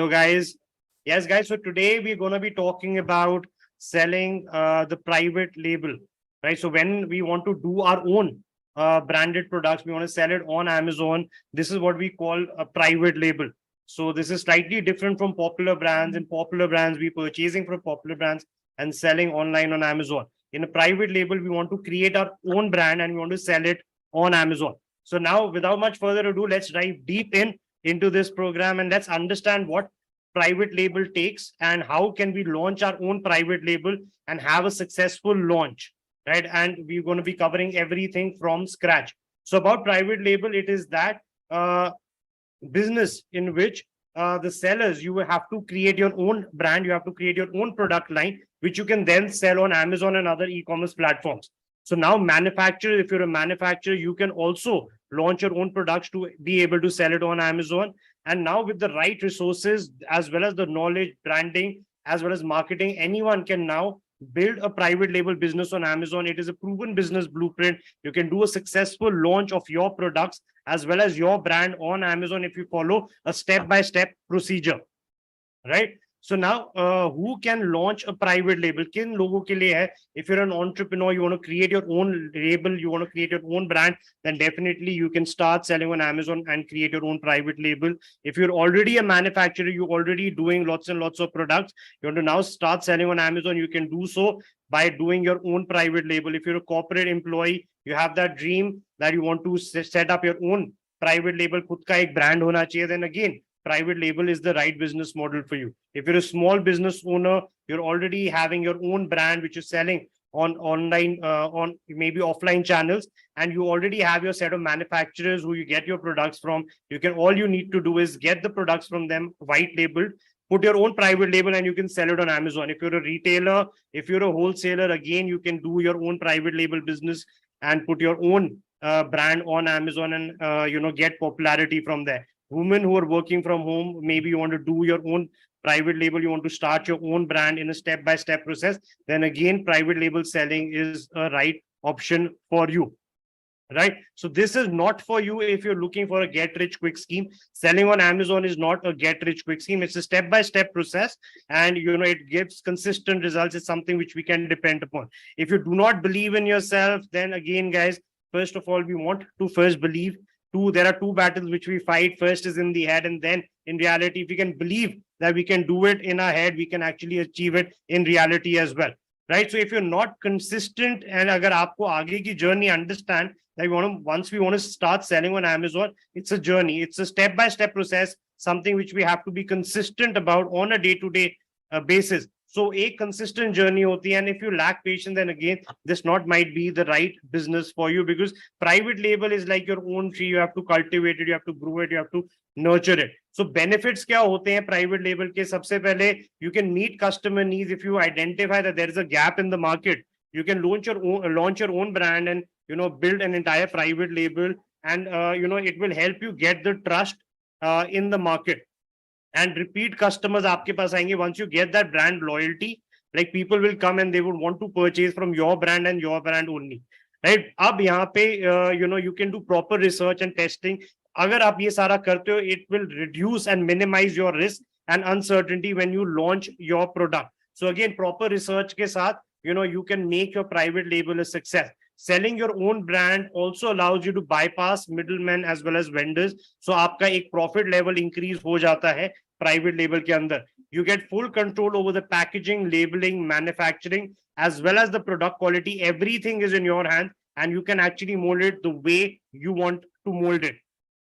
So guys, yes guys, so today we're going to be talking about selling the private label, right? So when we want to do our own branded products, we want to sell it on Amazon. This is what we call a private label. So this is slightly different from popular brands. In popular brands, we purchasing from popular brands and selling online on Amazon. In a private label, we want to create our own brand and we want to sell it on Amazon. So now, without much further ado, let's dive deep into this program and let's understand what private label takes and how can we launch our own private label and have a successful launch, right? And we're going to be covering everything from scratch. So about private label, it is that business in which the sellers, you have to create your own brand, you have to create your own product line, which you can then sell on Amazon and other e-commerce platforms. So now manufacturer, if you're a manufacturer, you can also launch your own products to be able to sell it on Amazon. And now with the right resources, as well as the knowledge, branding, as well as marketing, anyone can now build a private label business on Amazon. It is a proven business blueprint. You can do a successful launch of your products as well as your brand on Amazon if you follow a step-by-step procedure, right? So now, who can launch a private label? Kin logo ke liye hai? If you're an entrepreneur, you want to create your own label, you want to create your own brand, then definitely you can start selling on Amazon and create your own private label. If you're already a manufacturer, you're already doing lots and lots of products, you want to now start selling on Amazon, you can do so by doing your own private label. If you're a corporate employee, you have that dream that you want to set up your own private label, khud ka ek brand hona chahiye, then again, private label is the right business model for you. If you're a small business owner, you're already having your own brand, which is selling on online, on maybe offline channels, and you already have your set of manufacturers who you get your products from. All you need to do is get the products from them, white labeled, put your own private label, and you can sell it on Amazon. If you're a retailer, if you're a wholesaler, again, you can do your own private label business and put your own brand on Amazon and, get popularity from there. Women who are working from home, maybe you want to do your own private label, you want to start your own brand in a step-by-step process, then again, private label selling is a right option for you, right? So this is not for you if you're looking for a get-rich-quick scheme. Selling on Amazon is not a get-rich-quick scheme. It's a step-by-step process, and it gives consistent results. It's something which we can depend upon. If you do not believe in yourself, then again, guys, first of all, we want to first believe. There are two battles which we fight. First is in the head, and then in reality. If we can believe that we can do it in our head, we can actually achieve it in reality as well, right? So if you're not consistent, and agar aapko aage ki journey understand that once we want to start selling on Amazon, it's a journey, it's a step-by-step process, something which we have to be consistent about on a day-to-day basis. So a consistent journey hoti, and if you lack patience, then again, this might be the right business for you, because private label is like your own tree. You have to cultivate it, you have to grow it, you have to nurture it. So benefits kya hote hain private label ke? Sabse pehle, you can meet customer needs. If you identify that there is a gap in the market, you can launch your own brand and build an entire private label, and it will help you get the trust in the market. And repeat customers aapke paas aayenge. Once you get that brand loyalty, like people will come and they would want to purchase from your brand and your brand only, right? Ab yahan pe you can do proper research and testing. Agar aap ye sara karte ho, it will reduce and minimize your risk and uncertainty when you launch your product. So again, proper research ke saath, you can make your private label a success. Selling your own brand also allows you to bypass middlemen as well as vendors. So आपका एक profit level increase हो जाता है private label के अंदर. You get full control over the packaging, labeling, manufacturing, as well as the product quality. Everything is in your hand, and you can actually mold it the way you want to mold it.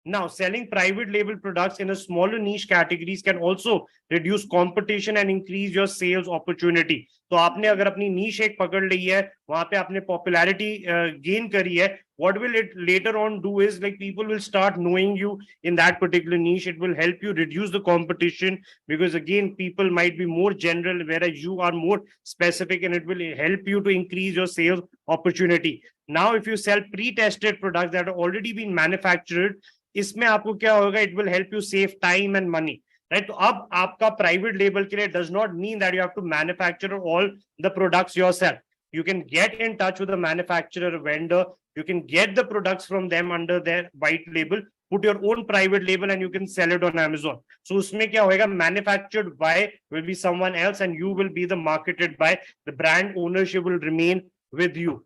Now, selling private label products in a smaller niche categories can also reduce competition and increase your sales opportunity. तो आपने अगर अपनी niche एक पकड़ ली है, वहां पे आपने popularity gain करी है, what will it later on do is, like, people will start knowing you in that particular niche. It will help you reduce the competition, because again, people might be more general, whereas you are more specific, and it will help you to increase your sales opportunity. Now, if you sell pre-tested products that have already been manufactured, इसमें आपको क्या होगा? It will help you save time and money, right? तो अब आपका private label के लिए does not mean that you have to manufacture all the products yourself. You can get in touch with a manufacturer, vendor. You can get the products from them under their white label, put your own private label, and you can sell it on Amazon. So उसमें क्या होएगा, manufactured by will be someone else and you will be the marketed by. The brand ownership will remain with you.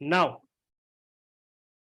Now,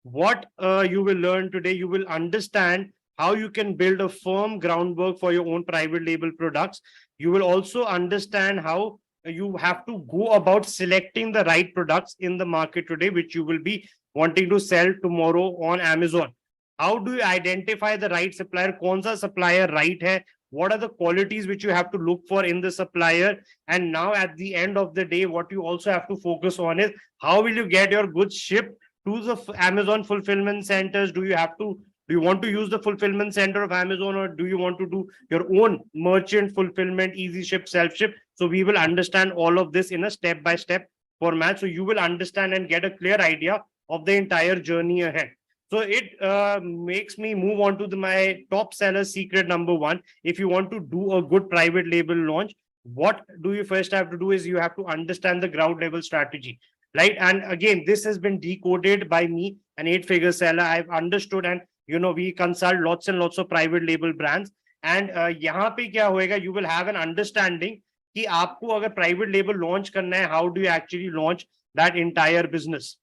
what you will learn today, you will understand how you can build a firm groundwork for your own private label products. You will also understand how you have to go about selecting the right products in the market today, which you will be wanting to sell tomorrow on Amazon. How do you identify the right supplier? कौन सा supplier right है? What are the qualities which you have to look for in the supplier? And now at the end of the day, what you also have to focus on is how will you get your goods shipped to the Amazon fulfillment centers? Do you want to use the fulfillment center of Amazon, or do you want to do your own merchant fulfillment, easy ship, self ship? So we will understand all of this in a step-by-step format. So you will understand and get a clear idea of the entire journey ahead. So it makes me move on to my top seller secret number one. If you want to do a good private label launch, what do you first have to do is you have to understand the ground level strategy, right? And again, this has been decoded by me, an 8-figure seller. I've understood, and we consult lots and lots of private label brands. And यहाँ पे क्या होएगा, you will have an understanding कि आपको अगर private label launch करना है, how do you actually launch that entire business,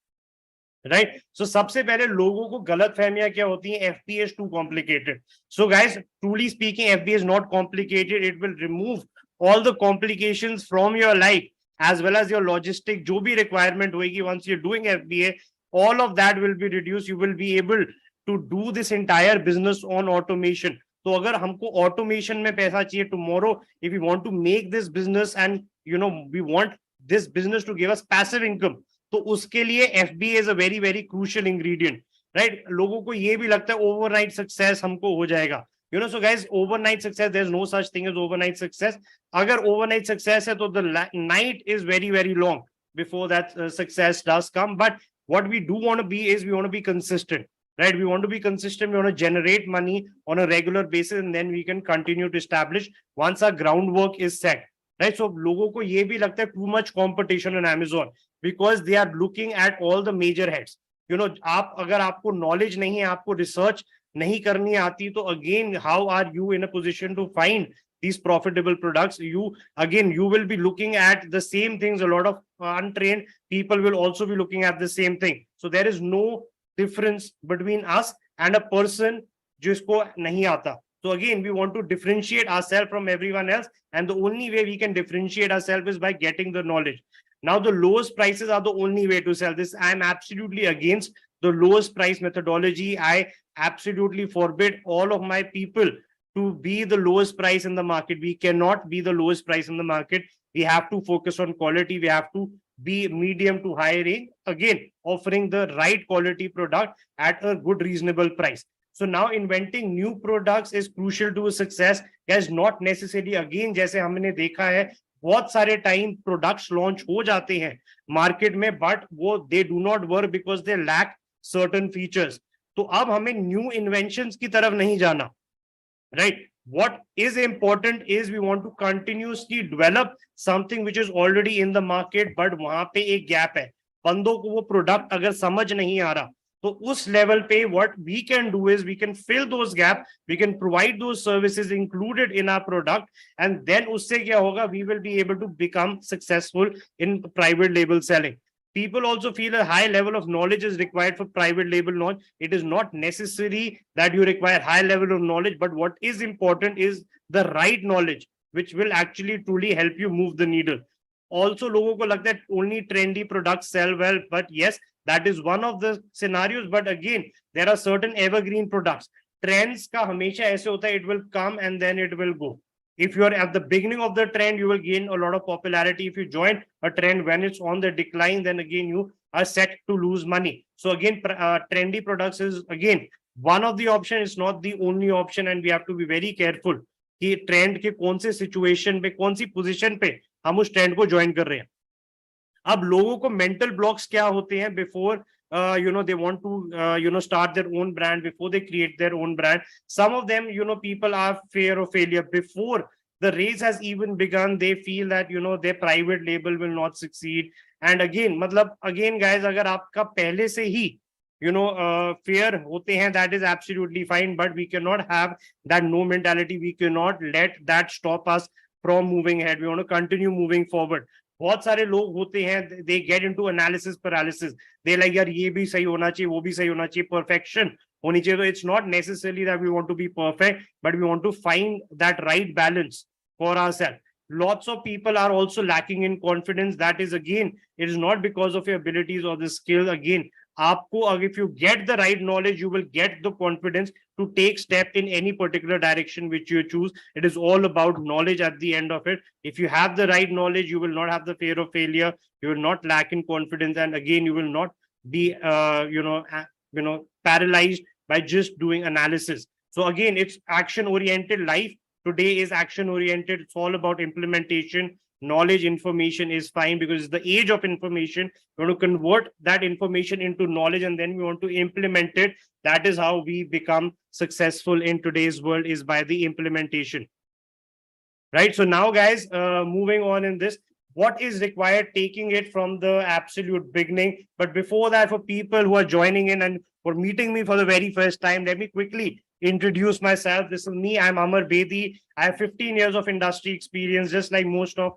right? So सबसे पहले लोगों को गलत फहमियां क्या होती हैं, FBA is too complicated. So guys, truly speaking, FBA is not complicated. It will remove all the complications from your life as well as your logistic. जो भी requirement होगी, once you're doing FBA, all of that will be reduced. You will be able to do this entire business on automation. तो अगर हमको automation में पैसा चाहिए tomorrow, if we want to make this business and we want this business to give us passive income, तो उसके लिए FBA is a very very crucial ingredient, right? लोगों को ये भी लगता है overnight success हमको हो जाएगा. So guys, overnight success, there's no such thing as overnight success. अगर overnight success है तो the night is very very long before that success does come. But what we do want to be is we want to be consistent, right? We want to be consistent. We want to generate money on a regular basis, and then we can continue to establish once our groundwork is set, right? So लोगों को ये भी लगता है too much competition on Amazon because they are looking at all the major heads. आप अगर आपको knowledge नहीं है, आपको research नहीं करनी आती, तो again, how are you in a position to find these profitable products? You will be looking at the same things. A lot of untrained people will also be looking at the same thing. So there is no difference between us and a person जिसको नहीं आता. So again, we want to differentiate ourselves from everyone else, and the only way we can differentiate ourselves is by getting the knowledge. Now, the lowest prices are the only way to sell this. I am absolutely against the lowest price methodology. I absolutely forbid all of my people to be the lowest price in the market. We cannot be the lowest price in the market. We have to focus on quality. We have to be medium to high range, again, offering the right quality product at a good, reasonable price. So now inventing new products is crucial to success. Guys, not necessarily, again, जैसे हमने देखा है, बहुत सारे time products launch हो जाते हैं market में, बट वो they do not work because they lack certain features. तो अब हमें न्यू इन्वेंशंस की तरफ नहीं जाना, right? What is important is we want to continuously develop something which is already in the market, but वहां पे एक गैप है, बंदों को वो प्रोडक्ट अगर समझ नहीं आ रहा, तो उस लेवल पे what we can do is we can fill those gaps, we can provide those services included in our product, and then उससे क्या होगा, we will be able to become successful in private label selling. People also feel a high level of knowledge is required for private label launch. It is not necessary that you require high level of knowledge, but what is important is the right knowledge, which will actually truly help you move the needle. Also, लोगों को लगता है only trendy products sell well, but yes, that is one of the scenarios. But again, there are certain evergreen products. Trends का हमेशा ऐसे होता है, it will come and then it will go. If you are at the beginning of the trend, you will gain a lot of popularity. If you join a trend when it's on the decline, then again you are set to lose money. So again, trendy products is again one of the options. It's not the only option, and we have to be very careful कि trend के कौन से situation पे, कौन सी position पे हम उस trend को ज्वाइन कर रहे हैं. अब लोगों को मेंटल ब्लॉक्स क्या होते हैं before they want to start their own brand, before they create their own brand. Some of them, people are fear of failure before The race has even begun. They feel that their private label will not succeed. And again, matlab, again guys, agar aapka pehle se hi fear hote hain, that is absolutely fine, but we cannot have that no mentality. We cannot let that stop us from moving ahead. We want to continue moving forward. बहुत सारे लोग होते हैं, they get into analysis paralysis. They like यार ये भी सही होना चाहिए, वो भी सही होना चाहिए, perfection होनी चाहिए. So it's not necessarily that we want to be perfect, but we want to find that right balance for ourselves. Lots of people are also lacking in confidence. That is, again, it is not because of your abilities or the skill. Again, आपको, if you get the right knowledge, you will get the confidence to take step in any particular direction which you choose. It is all about knowledge at the end of it. If you have the right knowledge, you will not have the fear of failure. You will not lack in confidence, and again, you will not be paralyzed by just doing analysis. So again, it's action oriented life. Today is action oriented. It's all about implementation. Knowledge, information is fine because it's the age of information. We want to convert that information into knowledge, and then we want to implement it. That is how we become successful in today's world, is by the implementation. Right. So now, guys, moving on in this, what is required, taking it from the absolute beginning. But before that, for people who are joining in and for meeting me for the very first time, let me quickly introduce myself. This is me. I'm Amar Bedi. I have 15 years of industry experience, just like most of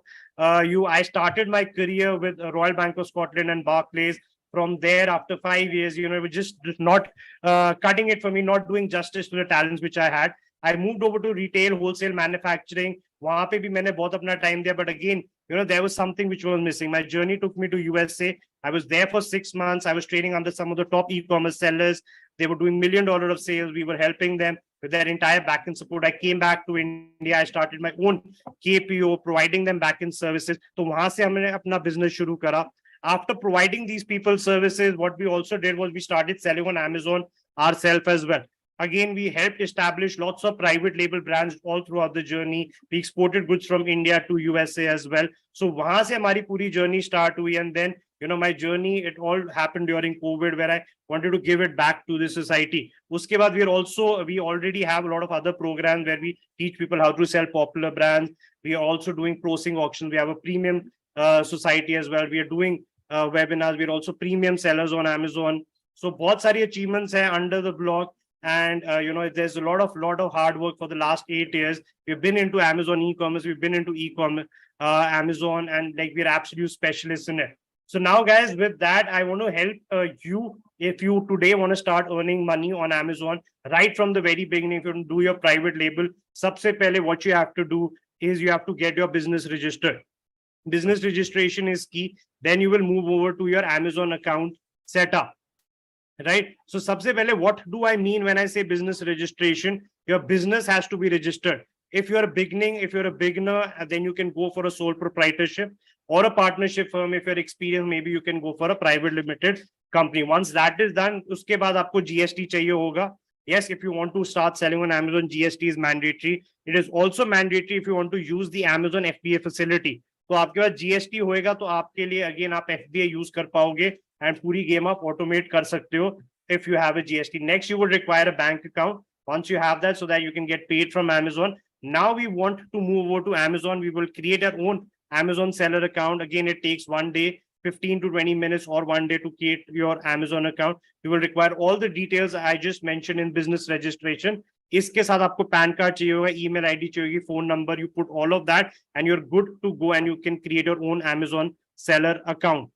you. I started my career with Royal Bank of Scotland and Barclays. From there, after 5 years, it was just not cutting it for me, not doing justice to the talents which I had. I moved over to retail, wholesale, manufacturing. वहां पे भी मैंने बहुत अपना time दिया, but again, there was something which was missing. My journey took me to USA. I was there for 6 months. I was training under some of the top e-commerce sellers. They were doing $1 million of sales. We were helping them with their entire backend support. I came back to India. I started my own KPO, providing them backend services. तो वहां से हमने अपना business शुरू करा. After providing these people services, what we also did was we started selling on Amazon ourselves as well. Again, we helped establish lots of private label brands all throughout the journey. We exported goods from India to USA as well. So wahan se hamari puri journey start hui, and then my journey, it all happened during COVID, where I wanted to give it back to the society. Uske baad we already have a lot of other programs where we teach people how to sell popular brands. We are also doing ProSync auctions. We have a premium society as well. We are doing webinars. We are also premium sellers on Amazon. So bahut sari achievements hai under the block. And there's a lot of hard work for the last 8 years. We've been into Amazon e-commerce. We've been into e-commerce, Amazon, and like we're absolute specialists in it. So now, guys, with that, I want to help you. If you today want to start earning money on Amazon right from the very beginning, if you want to do your private label, sabse pehle what you have to do is you have to get your business registered. Business registration is key. Then you will move over to your Amazon account setup. Right. So sabse pehle, what do I mean when I say business registration? Your business has to be registered. If you're a beginner, then you can go for a sole proprietorship or a partnership firm. If you're experienced, maybe you can go for a private limited company. Once that is done, uske baad aapko GST chahiye hoga. Yes, if you want to start selling on Amazon, GST is mandatory. It is also mandatory if you want to use the Amazon FBA facility. तो आपके पास GST होएगा तो आपके लिए again आप FBA use कर पाओगे and पूरी गेम आप ऑटोमेट कर सकते हो if you have a GST. Next, you will require a bank account. Once you have that, so that you can get paid from Amazon. Now we want to move over to Amazon. We will create our own Amazon seller account. Again, it takes 1 day, 15 to 20 minutes or 1 day to create your Amazon account. You will require all the details I just mentioned in business registration. इसके साथ आपको pan card चाहिए होगा, email ID चाहिए होगी, phone number. You put all of that and you're good to go, and you can create your own Amazon seller account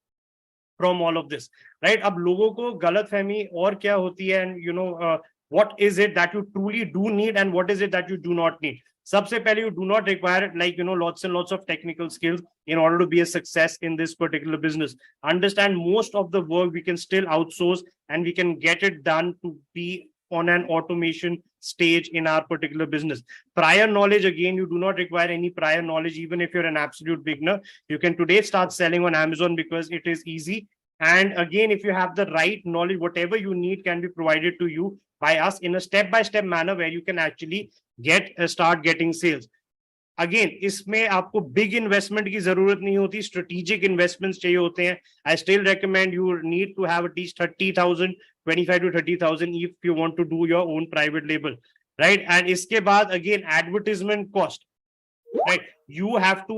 from all of this. Right? अब लोगों को गलतफहमी और क्या होती है, and what is it that you truly do need and what is it that you do not need. सबसे पहले, you do not require lots and lots of technical skills in order to be a success in this particular business. Understand, most of the work we can still outsource and we can get it done to be on an automation stage in our particular business. Prior knowledge, again, you do not require any prior knowledge. Even if you're an absolute beginner, you can today start selling on Amazon because it is easy. And again, if you have the right knowledge, whatever you need can be provided to you by us in a step-by-step manner where you can actually start getting sales. Again, इसमें आपको big investment की जरूरत नहीं होती, strategic investments चाहिए होते हैं. I still recommend you need to have at least 30,000, 25 to 30,000 if you want to do your own private label, right? And इसके बाद again advertisement cost. right? You have to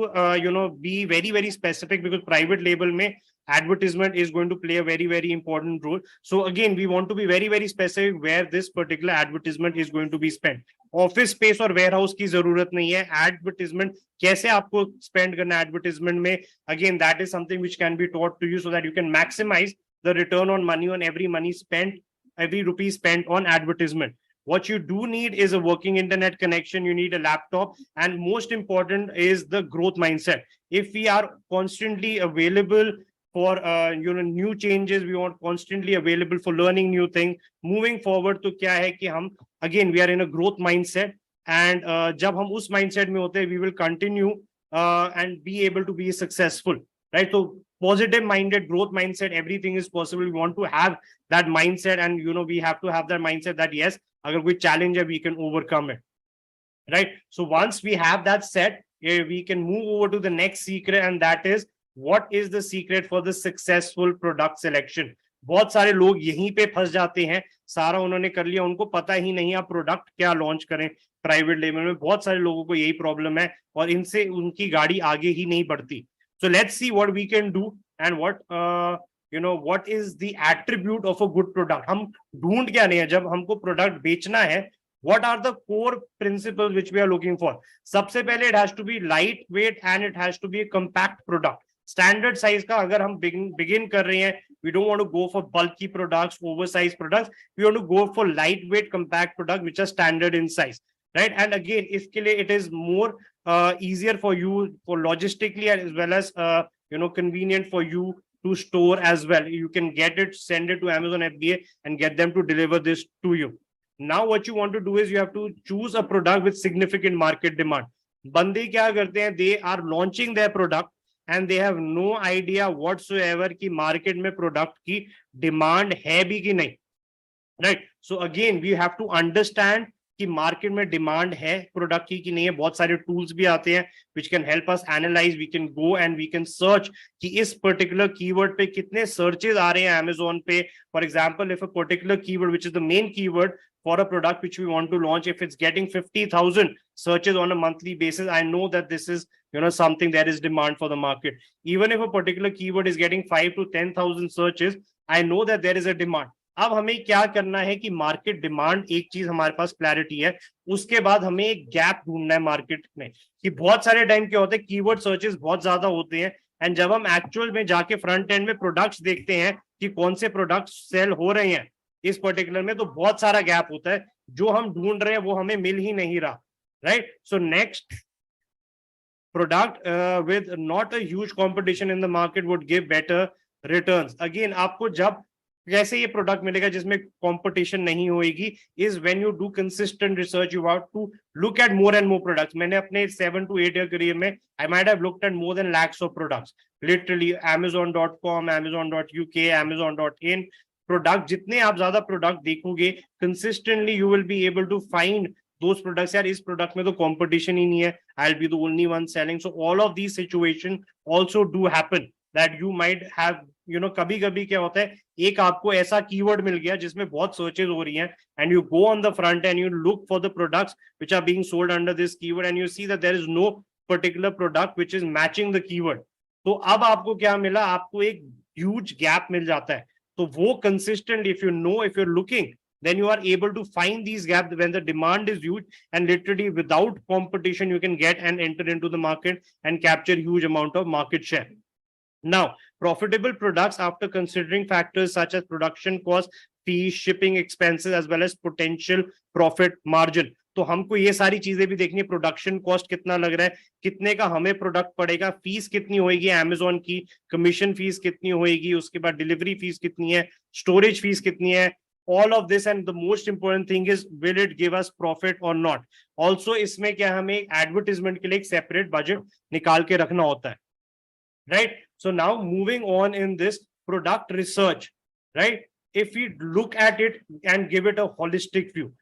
be very very specific, because private label mein advertisement is going to play a very very important role. So again, we want to be very very specific where this particular advertisement is going to be spent. Office space और ware house की जरूरत नहीं है. Advertisement कैसे आपको spend करना है advertisement में, again that is something which can be taught to you, so that you can maximise the return on money on every money spent, every rupee spent on advertisement. What you do need is a working internet connection. You need a laptop, and most important is the growth mindset. If we are constantly available for new changes, we want constantly available for learning new things. Moving forward, तो क्या है कि हम again we are in a growth mindset, and जब हम उस mindset में होते हैं, we will continue and be able to be successful, right? So positive minded, growth mindset, everything is possible. We want to have that mindset, and we have to have that mindset that yes, agar koi challenge hai, we can overcome it, right? So once we have that set, we can move over to the next secret, and that is, what is the secret for the successful product selection? बहुत सारे लोग यहीं पे फंस जाते हैं. सारा उन्होंने कर लिया, उनको पता ही नहीं आप प्रोडक्ट क्या लॉन्च करें. प्राइवेट लेबल में बहुत सारे लोगों को यही प्रॉब्लम है, और इनसे उनकी गाड़ी आगे ही नहीं बढ़ती. So let's see what we can do, and what is the attribute of a good product. हम ढूंढ क्या नहीं है, जब हमको प्रोडक्ट बेचना है, what are the core principles which we are looking for? सबसे पहले it has to be lightweight and it has to be a compact product. Standard size का अगर हम begin कर रहे हैं, we don't want to go for bulky products, oversized products. We want to go for lightweight, compact products which are standard in size, right? And again, इसके लिए it is more easier for you for logistically, as well as convenient for you to store as well. You can get it, send it to Amazon FBA and get them to deliver this to you. Now what you want to do is you have to choose a product with significant market demand. बंदे क्या करते हैं, they are launching their product and they have no idea whatsoever कि market में product की demand है भी कि नहीं, right? So again, we have to understand कि मार्केट में डिमांड है प्रोडक्ट की नहीं है. बहुत सारे टूल्स भी आते हैं which can help us analyze. We can go and we can search कि इस पर्टिकुलर कीवर्ड पे कितने सर्चेस आ रहे हैं अमेजोन पे. For example, if a particular keyword which is the main keyword for a product which we want to launch, if it's getting 50,000 searches on a monthly basis, I know that this is something that is demand for the market. Even if a particular keyword is getting 5 to 10,000 searches, I know that there is a demand. अब हमें क्या करना है कि market demand, एक चीज हमारे पास clarity है, उसके बाद हमें एक गैप ढूंढना है मार्केट में. कि बहुत सारे टाइम क्या होते हैं, कीवर्ड सर्चेस बहुत ज्यादा होते हैं, एंड जब हम एक्चुअल में जाके फ्रंट एंड में प्रोडक्ट्स देखते हैं कि कौन से प्रोडक्ट्स सेल हो रहे हैं इस पर्टिकुलर में, तो बहुत सारा गैप होता है. जो हम ढूंढ रहे हैं वो हमें मिल ही नहीं रहा, right? So next product with not a huge competition in the market would give better returns. Again, आपको जब कैसे ये प्रोडक्ट मिलेगा जिसमें कंपटीशन नहीं होगी, is when you do consistent research. You have to look at more and more products. मैंने अपने 7 to 8 ईयर करियर में I might have looked at more than lakhs of products. Literally amazon.com, amazon.uk, amazon.in product. जितने आप ज्यादा product देखोगे consistently, you will be able to find those products. यार इस product में तो कंपटीशन ही नहीं है, I'll be the only one selling. So all of these situation also do happen that you might have, कभी कभी क्या होता है, एक आपको ऐसा कीवर्ड मिल गया जिसमें बहुत सर्चेस हो रही हैं, and you go on the front and you look for the products which are being sold under this keyword, and you see that there is no particular product which is matching the keyword. तो अब आपको क्या मिला, आपको एक huge gap मिल जाता है. तो वो consistently, if you're looking, then you are able to find these gaps when the demand is huge, and literally without competition you can get and enter into the market and capture huge amount of market share. Now, profitable products, after considering factors such as production cost, fees, shipping expenses, as well as potential profit margin. तो हमको ये सारी चीजें भी देखनी है. Production cost कितना लग रहा है, कितने का हमें प्रोडक्ट पड़ेगा, फीस कितनी होगी अमेजोन की, कमीशन फीस कितनी होगी, उसके बाद डिलीवरी फीस कितनी है, स्टोरेज फीस कितनी है. All of this, and the most important thing is, will it give us profit or not? Also, इसमें क्या हमें एडवर्टीजमेंट के लिए एक सेपरेट बजट निकाल के रखना होता है, right? So now moving on in this product research, right? If we look at it and give it a holistic view,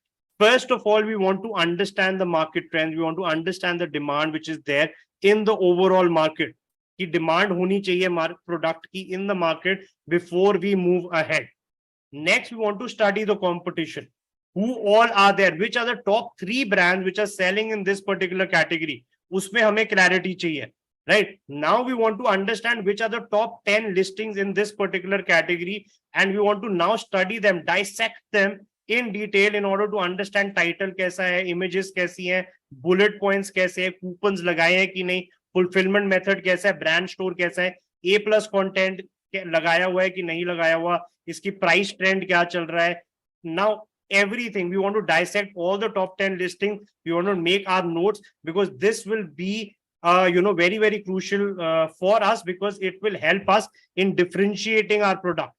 first of all, we want to understand the market trends. We want to understand the demand which is there in the overall market. कि demand होनी चाहिए product की in the market before we move ahead. Next, we want to study the competition. Who all are there? Which are the top 3 brands which are selling in this particular category? उसमें हमें clarity चाहिए. Right now we want to understand which are the top 10 listings in this particular category, and we want to now study them, dissect them in detail in order to understand title कैसा है, images कैसी हैं, bullet points कैसे हैं, coupons लगाए हैं कि नहीं, fulfillment method कैसा है, brand store कैसा है, A+ content लगाया हुआ है कि नहीं लगाया हुआ, इसकी price trend क्या चल रहा है. Now everything we want to dissect all the top 10 listings. We want to make our notes because this will be very crucial for us, because it will help us in differentiating our product.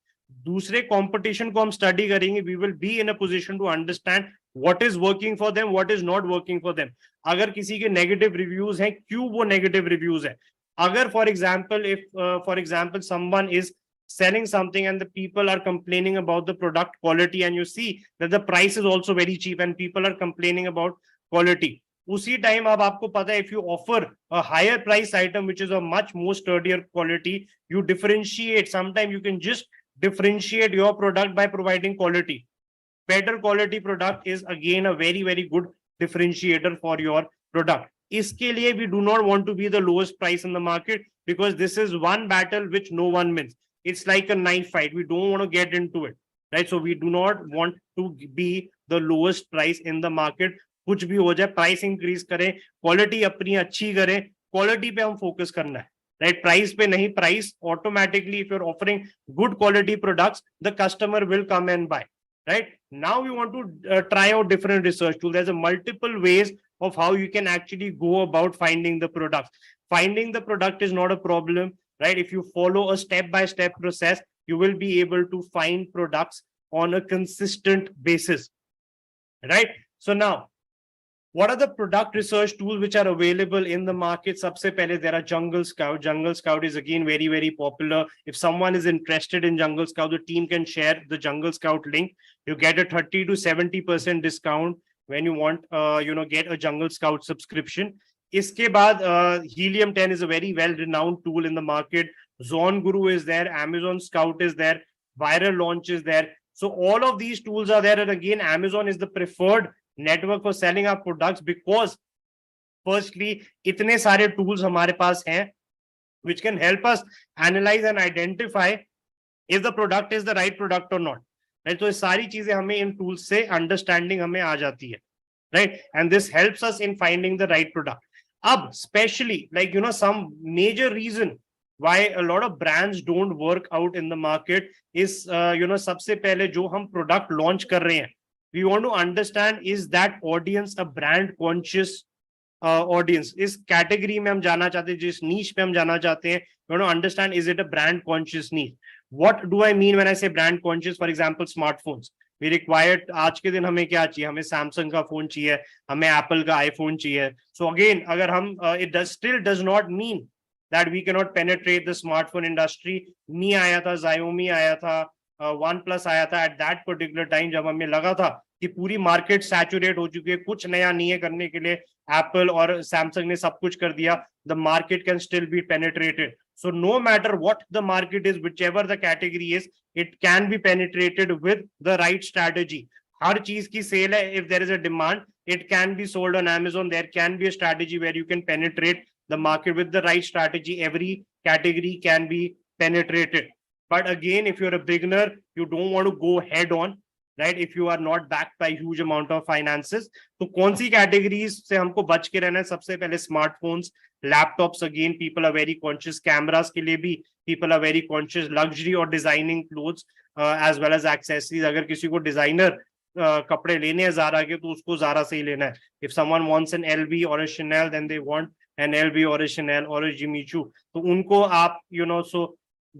दूसरे competition को हम study करेंगे, we will be in a position to understand what is working for them, what is not working for them. अगर किसी के negative reviews हैं, क्यों वो negative reviews है. अगर for example someone is selling something and the people are complaining about the product quality, and you see that the price is also very cheap and people are complaining about quality, उसी time अब आपको पता है, if you offer a higher price item which is a much more sturdier quality, you differentiate. Sometimes you can just differentiate your product by providing quality. Better quality product is again a very good differentiator for your product. इसके लिए we do not want to be the lowest price in the market, because this is one battle which no one wins. It's like a knife fight. We don't want to get into it, right? So we do not want to be the lowest price in the market. कुछ भी हो जाए, price increase करें, quality अपनी अच्छी करें, quality पे हम फोकस करना है, राइट, प्राइस पे नहीं. Price automatically, if you are offering good quality products, the customer will come and buy, right? Now we want to try out different research tools. There's a multiple ways of how you can actually go about finding the products. Finding the product is not a problem, right? If you follow a step-by-step process, you will be able to find products on a consistent basis, right? So now, what are the product research tools which are available in the market? Sabse pehle, there are Jungle Scout. Jungle Scout is again very popular. If someone is interested in Jungle Scout, the team can share the Jungle Scout link. You get a 30 to 70% discount when you want, get a Jungle Scout subscription. Iske baad, Helium 10 is a very well-renowned tool in the market. Zone Guru is there. Amazon Scout is there. Viral Launch is there. So all of these tools are there. And again, Amazon is the preferred network for selling our products, because firstly इतने सारे tools हमारे पास हैं which can help us analyze and identify if the product is the right product or not, right? तो ये सारी चीजें हमें इन tools से understanding हमें आ जाती है, right? And this helps us in finding the right product. अब especially like some major reason why a lot of brands don't work out in the market is सबसे पहले जो हम product launch कर रहे हैं, we want to understand, is that audience a brand conscious audience? इस category में हम जाना चाहते हैं, जिस niche पे हम जाना चाहते हैं, we want to understand, is it a brand conscious niche? What do I mean when I say brand conscious? For example, smartphones. We require, आज के दिन हमें क्या चाहिए? हमें Samsung का फोन चाहिए, हमें Apple का iPhone चाहिए. So again, अगर हम it still does not mean that we cannot penetrate the smartphone industry. Mi आया था, Xiaomi आया था, OnePlus आया था. At that particular time जब हमें लगा था कि पूरी मार्केट सैचुरेट हो चुकी है, कुछ नया नहीं है करने के लिए, एप्पल और सैमसंग ने सब कुछ कर दिया, the market can still be penetrated. So no matter what the market is, whichever the category is, it can be penetrated with the right strategy. हर चीज की सेल है, if there is a demand, it can be sold on Amazon. There can be a strategy where you can penetrate the market with the right strategy. Every category can be penetrated. But again, if you're a beginner, you don't want to go head on, right? If you are not backed by huge amount of finances, तो कौन सी categories से हमको बच के रहना है? सबसे पहले smartphones, laptops. Again, people are very conscious. Cameras के लिए भी people are very conscious. Luxury or designing clothes as well as accessories. अगर किसी को designer कपड़े लेने हैं Zara के, तो उसको Zara से ही लेना है. If someone wants an LV or a Chanel, then they want an LV or a Chanel or a Jimmy Choo. तो उनको आप so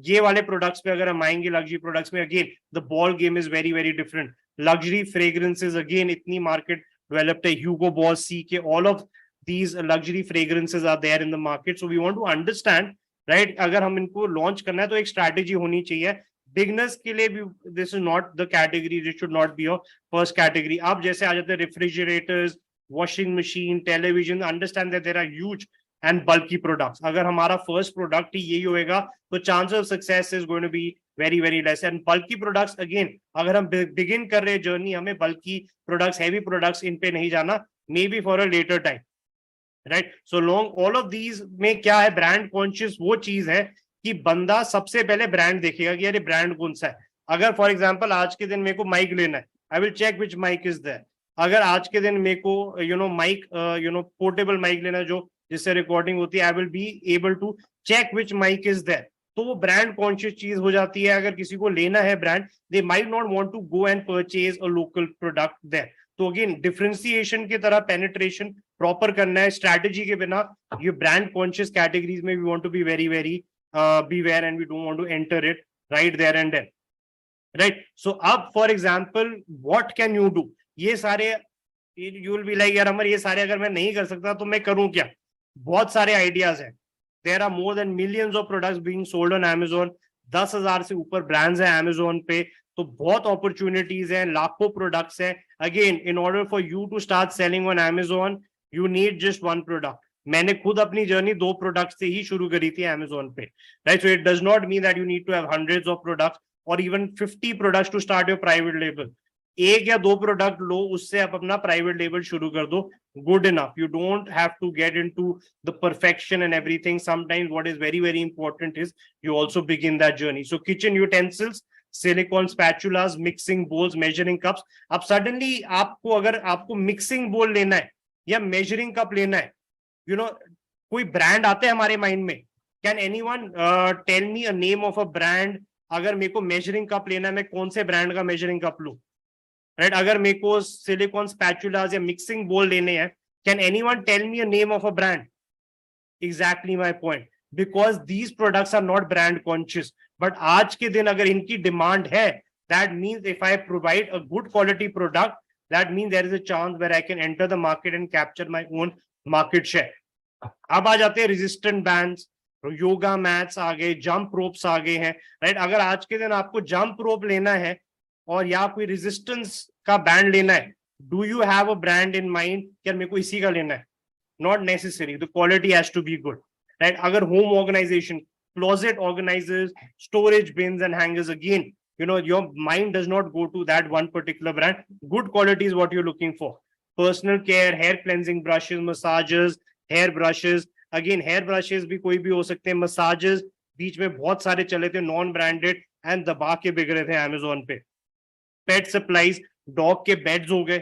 ये वाले प्रोडक्ट्स पे अगर हम आएंगे, लग्जरी प्रोडक्ट्स में, again the ball game is very different. Luxury fragrances, again इतनी मार्केट डेवलप्ड है. Hugo Boss, C K, all of these luxury fragrances are there in the market. So we want to understand, right, अगर हम इनको launch करना है तो एक strategy होनी चाहिए. बिगनर्स के लिए भी this is not the category, this should not be your first category. आप जैसे आ जाते हैं refrigerators, washing machine, television, understand that there are huge and bulky products. अगर हमारा first product ही यही होएगा, तो chance of success is going to be very less. And bulky products, again, अगर हम begin कर रहे journey, हमें bulky products, heavy products इन पे नहीं जाना, maybe for a later time. Right. So long all of these में क्या है, ब्रांड कॉन्शियस वो चीज है कि बंदा सबसे पहले ब्रांड देखेगा कि अरे ब्रांड कौन सा है। अगर फॉर एग्जांपल आज के दिन मेरे को माइक लेना है, I will check which mic is there. अगर आज के दिन मेरे को माइक पोर्टेबल माइक लेना जो जिससे रिकॉर्डिंग होती है, I will be able to check which mic is there. तो वो ब्रांड कॉन्शियस चीज हो जाती है। अगर किसी को लेना है brand, they might not want to go and purchase a local product there. तो अगेन डिफरेंशिएशन की तरह पेनिट्रेशन प्रॉपर करना है स्ट्रैटेजी के बिना। ये ब्रांड कॉन्शियस कैटेगरीज में we want to be very very beware and we don't want to enter it right there and then, right? So अब for example what can you do? ये सारे you will be like यार अमर ये सारे अगर मैं नहीं कर सकता तो मैं करूं क्या? बहुत सारे आइडियाज हैं। there are more than millions of products being sold on Amazon। 10,000 से ऊपर ब्रांड्स हैं Amazon पे, तो बहुत अपॉर्चुनिटीज हैं, लाखों प्रोडक्ट्स हैं। Again in order for you to start selling on Amazon you need just one product. मैंने खुद अपनी जर्नी 2 प्रोडक्ट से ही शुरू करी थी Amazon पे, right? So it does not mean that you need to have hundreds of products or even 50 products to start your private label. 1 या 2 product लो, उससे आप अपना प्राइवेट लेबल शुरू कर दो, good enough. You don't have to get into the perfection and everything. Sometimes what is very very important is you also begin that journey. So kitchen utensils, silicone spatulas, mixing bowls, measuring cups. अब suddenly आपको अगर आपको mixing bowl लेना है या measuring cup लेना है, कोई ब्रांड आते हैं हमारे माइंड में? Can anyone tell me a name of a brand? अगर मेरे को मेजरिंग कप लेना है, मैं कौन से ब्रांड का मेजरिंग कप लूं, राइट? अगर मेरे को सिलिकॉन स्पैचुलास या मिक्सिंग बोल लेने हैं, can anyone tell me a name of a brand? Exactly my point, because these products are not brand conscious. But आज के दिन अगर इनकी डिमांड है, that means if I provide a good quality product, that means there is a chance where I can enter the market and capture my own market share. अब आ जाते हैं रेजिस्टेंट बैंड्स, योगा मैट्स आ गए, jump ropes आ गए हैं, right? अगर आज के दिन आपको जंप रोप लेना है और या कोई रेजिस्टेंस का बैंड लेना है, do you have a brand in mind? क्या मेरे को इसी का लेना है? Not necessary, the quality has to be good, right? अगर home organization, closet organizers, storage bins and hangers, again your mind does not go to that one particular brand. Good quality is what you're looking for. Personal care, hair cleansing brushes, massages, hair brushes, again hair brushes भी कोई भी हो सकते हैं। Massages बीच में बहुत सारे चले थे नॉन ब्रांडेड एंड दबा के बिक रहे थे Amazon पे। पेट सप्लाईज, डॉग के बेड्स हो गए,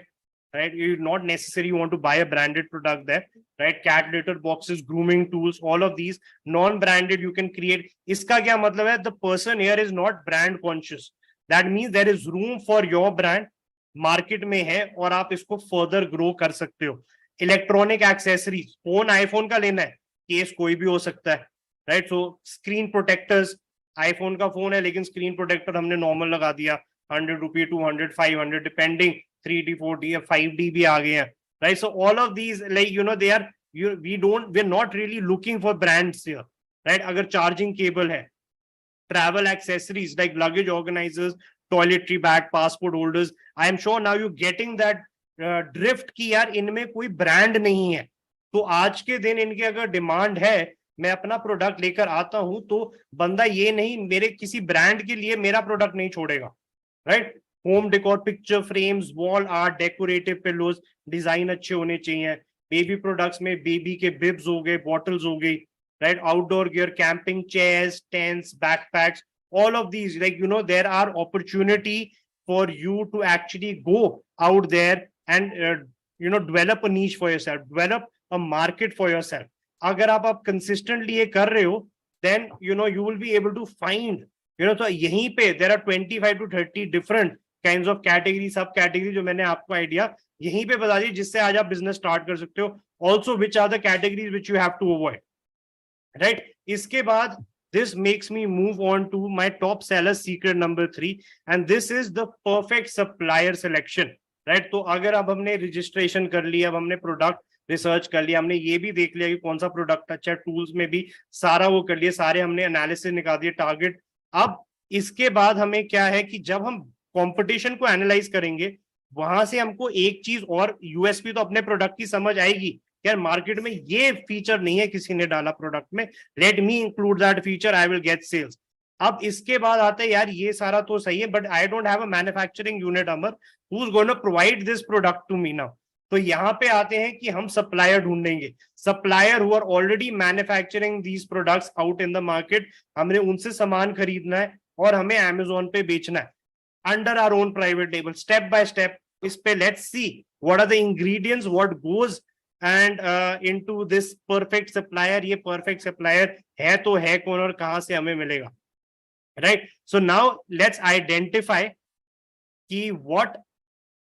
right? You not necessary want to buy a branded product there, right? Cat litter boxes, grooming tools, all of these non branded you can create. इसका क्या मतलब है? The person here is not brand conscious, that means there is room for your brand, market में है और आप इसको further grow कर सकते हो। इलेक्ट्रॉनिक एक्सेसरीज, फोन आईफोन का लेना है, केस कोई भी हो सकता है, राइट? सो स्क्रीन प्रोटेक्टर्स, आईफोन का फोन है लेकिन स्क्रीन प्रोटेक्टर हमने नॉर्मल लगा दिया, 100 रुपी, 200, 500 डिपेंडिंग, 3D 4D या 5D भी आ गए हैं, right? So all of these like they are we are not really looking for brands here, right? अगर चार्जिंग केबल है, travel accessories like luggage organizers, toiletry bag, passport holders, I am sure now you getting that drift की यार इनमें कोई brand नहीं है। तो आज के दिन इनके अगर डिमांड है, मैं अपना प्रोडक्ट लेकर आता हूं तो बंदा ये नहीं मेरे किसी ब्रांड के लिए मेरा प्रोडक्ट नहीं छोड़ेगा, right? Home decor, picture frames, wall art, decorative pillows, design अच्छे होने चाहिए। बेबी प्रोडक्ट्स में बेबी के बिब्स हो गए, बॉटल्स हो गई, right? Outdoor gear, camping chairs, tents, backpacks, all of these, like there are opportunity for you to actually go out there and develop a niche for yourself, develop a market for yourself. अगर आप consistently ये कर रहे हो, then you will be able to find, तो यहीं पे there are 25 to 30 different kinds of category, सब category जो मैंने आपको आइडिया यहीं पे बता दी जिससे आज आप बिजनेस स्टार्ट कर सकते हो। Also, which are the categories which you have to avoid, right? इसके बाद this makes me move on to my top seller secret number 3, and this is the perfect supplier selection, right? तो अगर अब हमने registration कर लिया, अब हमने प्रोडक्ट रिसर्च कर लिया, हमने ये भी देख लिया कि कौन सा प्रोडक्ट अच्छा है, टूल्स में भी सारा वो कर लिया, सारे हमने एनालिसिस निकाल दिए, टारगेट। अब इसके बाद हमें क्या है कि जब हम कंपटीशन को एनालाइज करेंगे, वहां से हमको एक चीज और यूएसपी तो अपने प्रोडक्ट की समझ आएगी, यार मार्केट में ये फीचर नहीं है किसी ने डाला प्रोडक्ट में, let me include that feature, I will get sales. अब इसके बाद आते हैं यार ये सारा तो सही है, but I don't have a manufacturing unit, Amar, who is going to provide this product to me now? तो यहाँ पे आते हैं कि हम सप्लायर ढूंढेंगे, supplier who are already manufacturing these products out in the market, हमने उनसे सामान खरीदना है और हमें अमेजोन पे बेचना है under our own private label, step by step. इस पे let's see what are the ingredients, what goes and into this perfect supplier. ये परफेक्ट सप्लायर है तो है कौन और कहां से हमें मिलेगा, right? So now let's identify कि what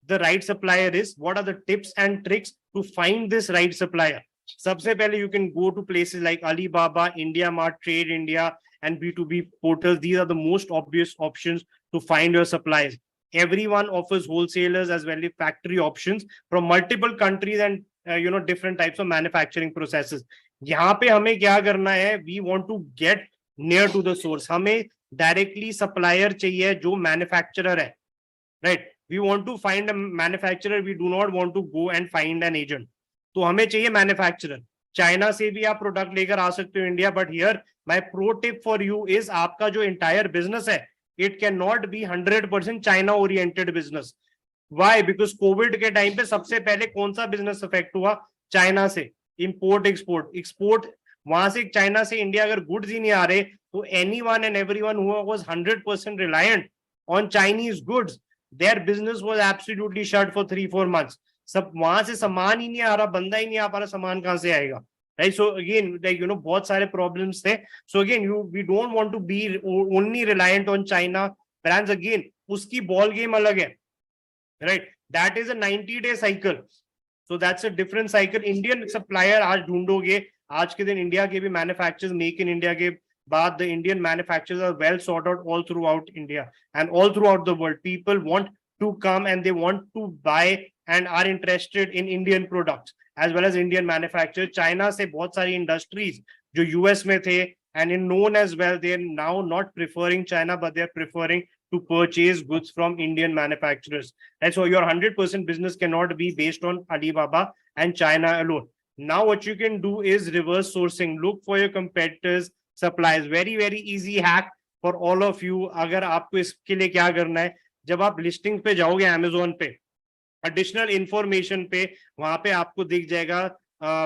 the right supplier is, what are the tips and tricks to find this right supplier. सबसे पहले you can go to places like Alibaba, India Mart, Trade India and B2B portals. These are the most obvious options to find your suppliers. Everyone offers wholesalers as well as factory options from multiple countries and different types of manufacturing processes. यहाँ पे हमें क्या करना है, we want to get near to the source. हमें directly supplier चाहिए जो manufacturer है, right? We want to find a manufacturer, we do not want to go and find an agent. तो हमें चाहिए मैन्युफैक्चरर। चाइना से भी आप प्रोडक्ट लेकर आ सकते हो India, but here my pro tip for you is आपका जो इंटायर बिजनेस है it can not be 100% China oriented business. Why? Because Covid के टाइम पे सबसे पहले कौन सा बिजनेस अफेक्ट हुआ? चाइना से। इंपोर्ट एक्सपोर्ट, एक्सपोर्ट वहां से चाइना से इंडिया अगर गुड्स ही नहीं आ रहे तो anyone and everyone who was 100% reliant on Chinese goods, their business was absolutely shut for 3-4 months. सब वहां से सामान ही नहीं आ रहा, बंदा ही नहीं आ पा रहा, सामान कहां से आएगा, राइट? सो अगेन लाइक बहुत सारे प्रॉब्लम्स थे। So again we don't want to be only reliant on China brands. Again उसकी बॉल गेम अलग है, right? That is a 90-day cycle, so that's a different cycle. Indian supplier आज ढूंढोगे, आज के दिन इंडिया के भी मैन्युफैक्चरर्स, मेक इन इंडिया के बाद the Indian manufacturers are well sought out all throughout India and all throughout the world. People want to come and they want to buy and are interested in Indian products as well as Indian manufacturers. China से बहुत सारी industries जो US में थे and in known as well, they are now not preferring China but they are preferring to purchase goods from Indian manufacturers. And so your 100% business cannot be based on Alibaba and China alone. Now what you can do is reverse sourcing. Look for your competitors supplies. Very very easy hack for all of you. अगर आपको इसके लिए क्या करना है, जब आप listing पे जाओगे अमेजोन पे, एडिशनल इंफॉर्मेशन पे वहां पे आपको दिख जाएगा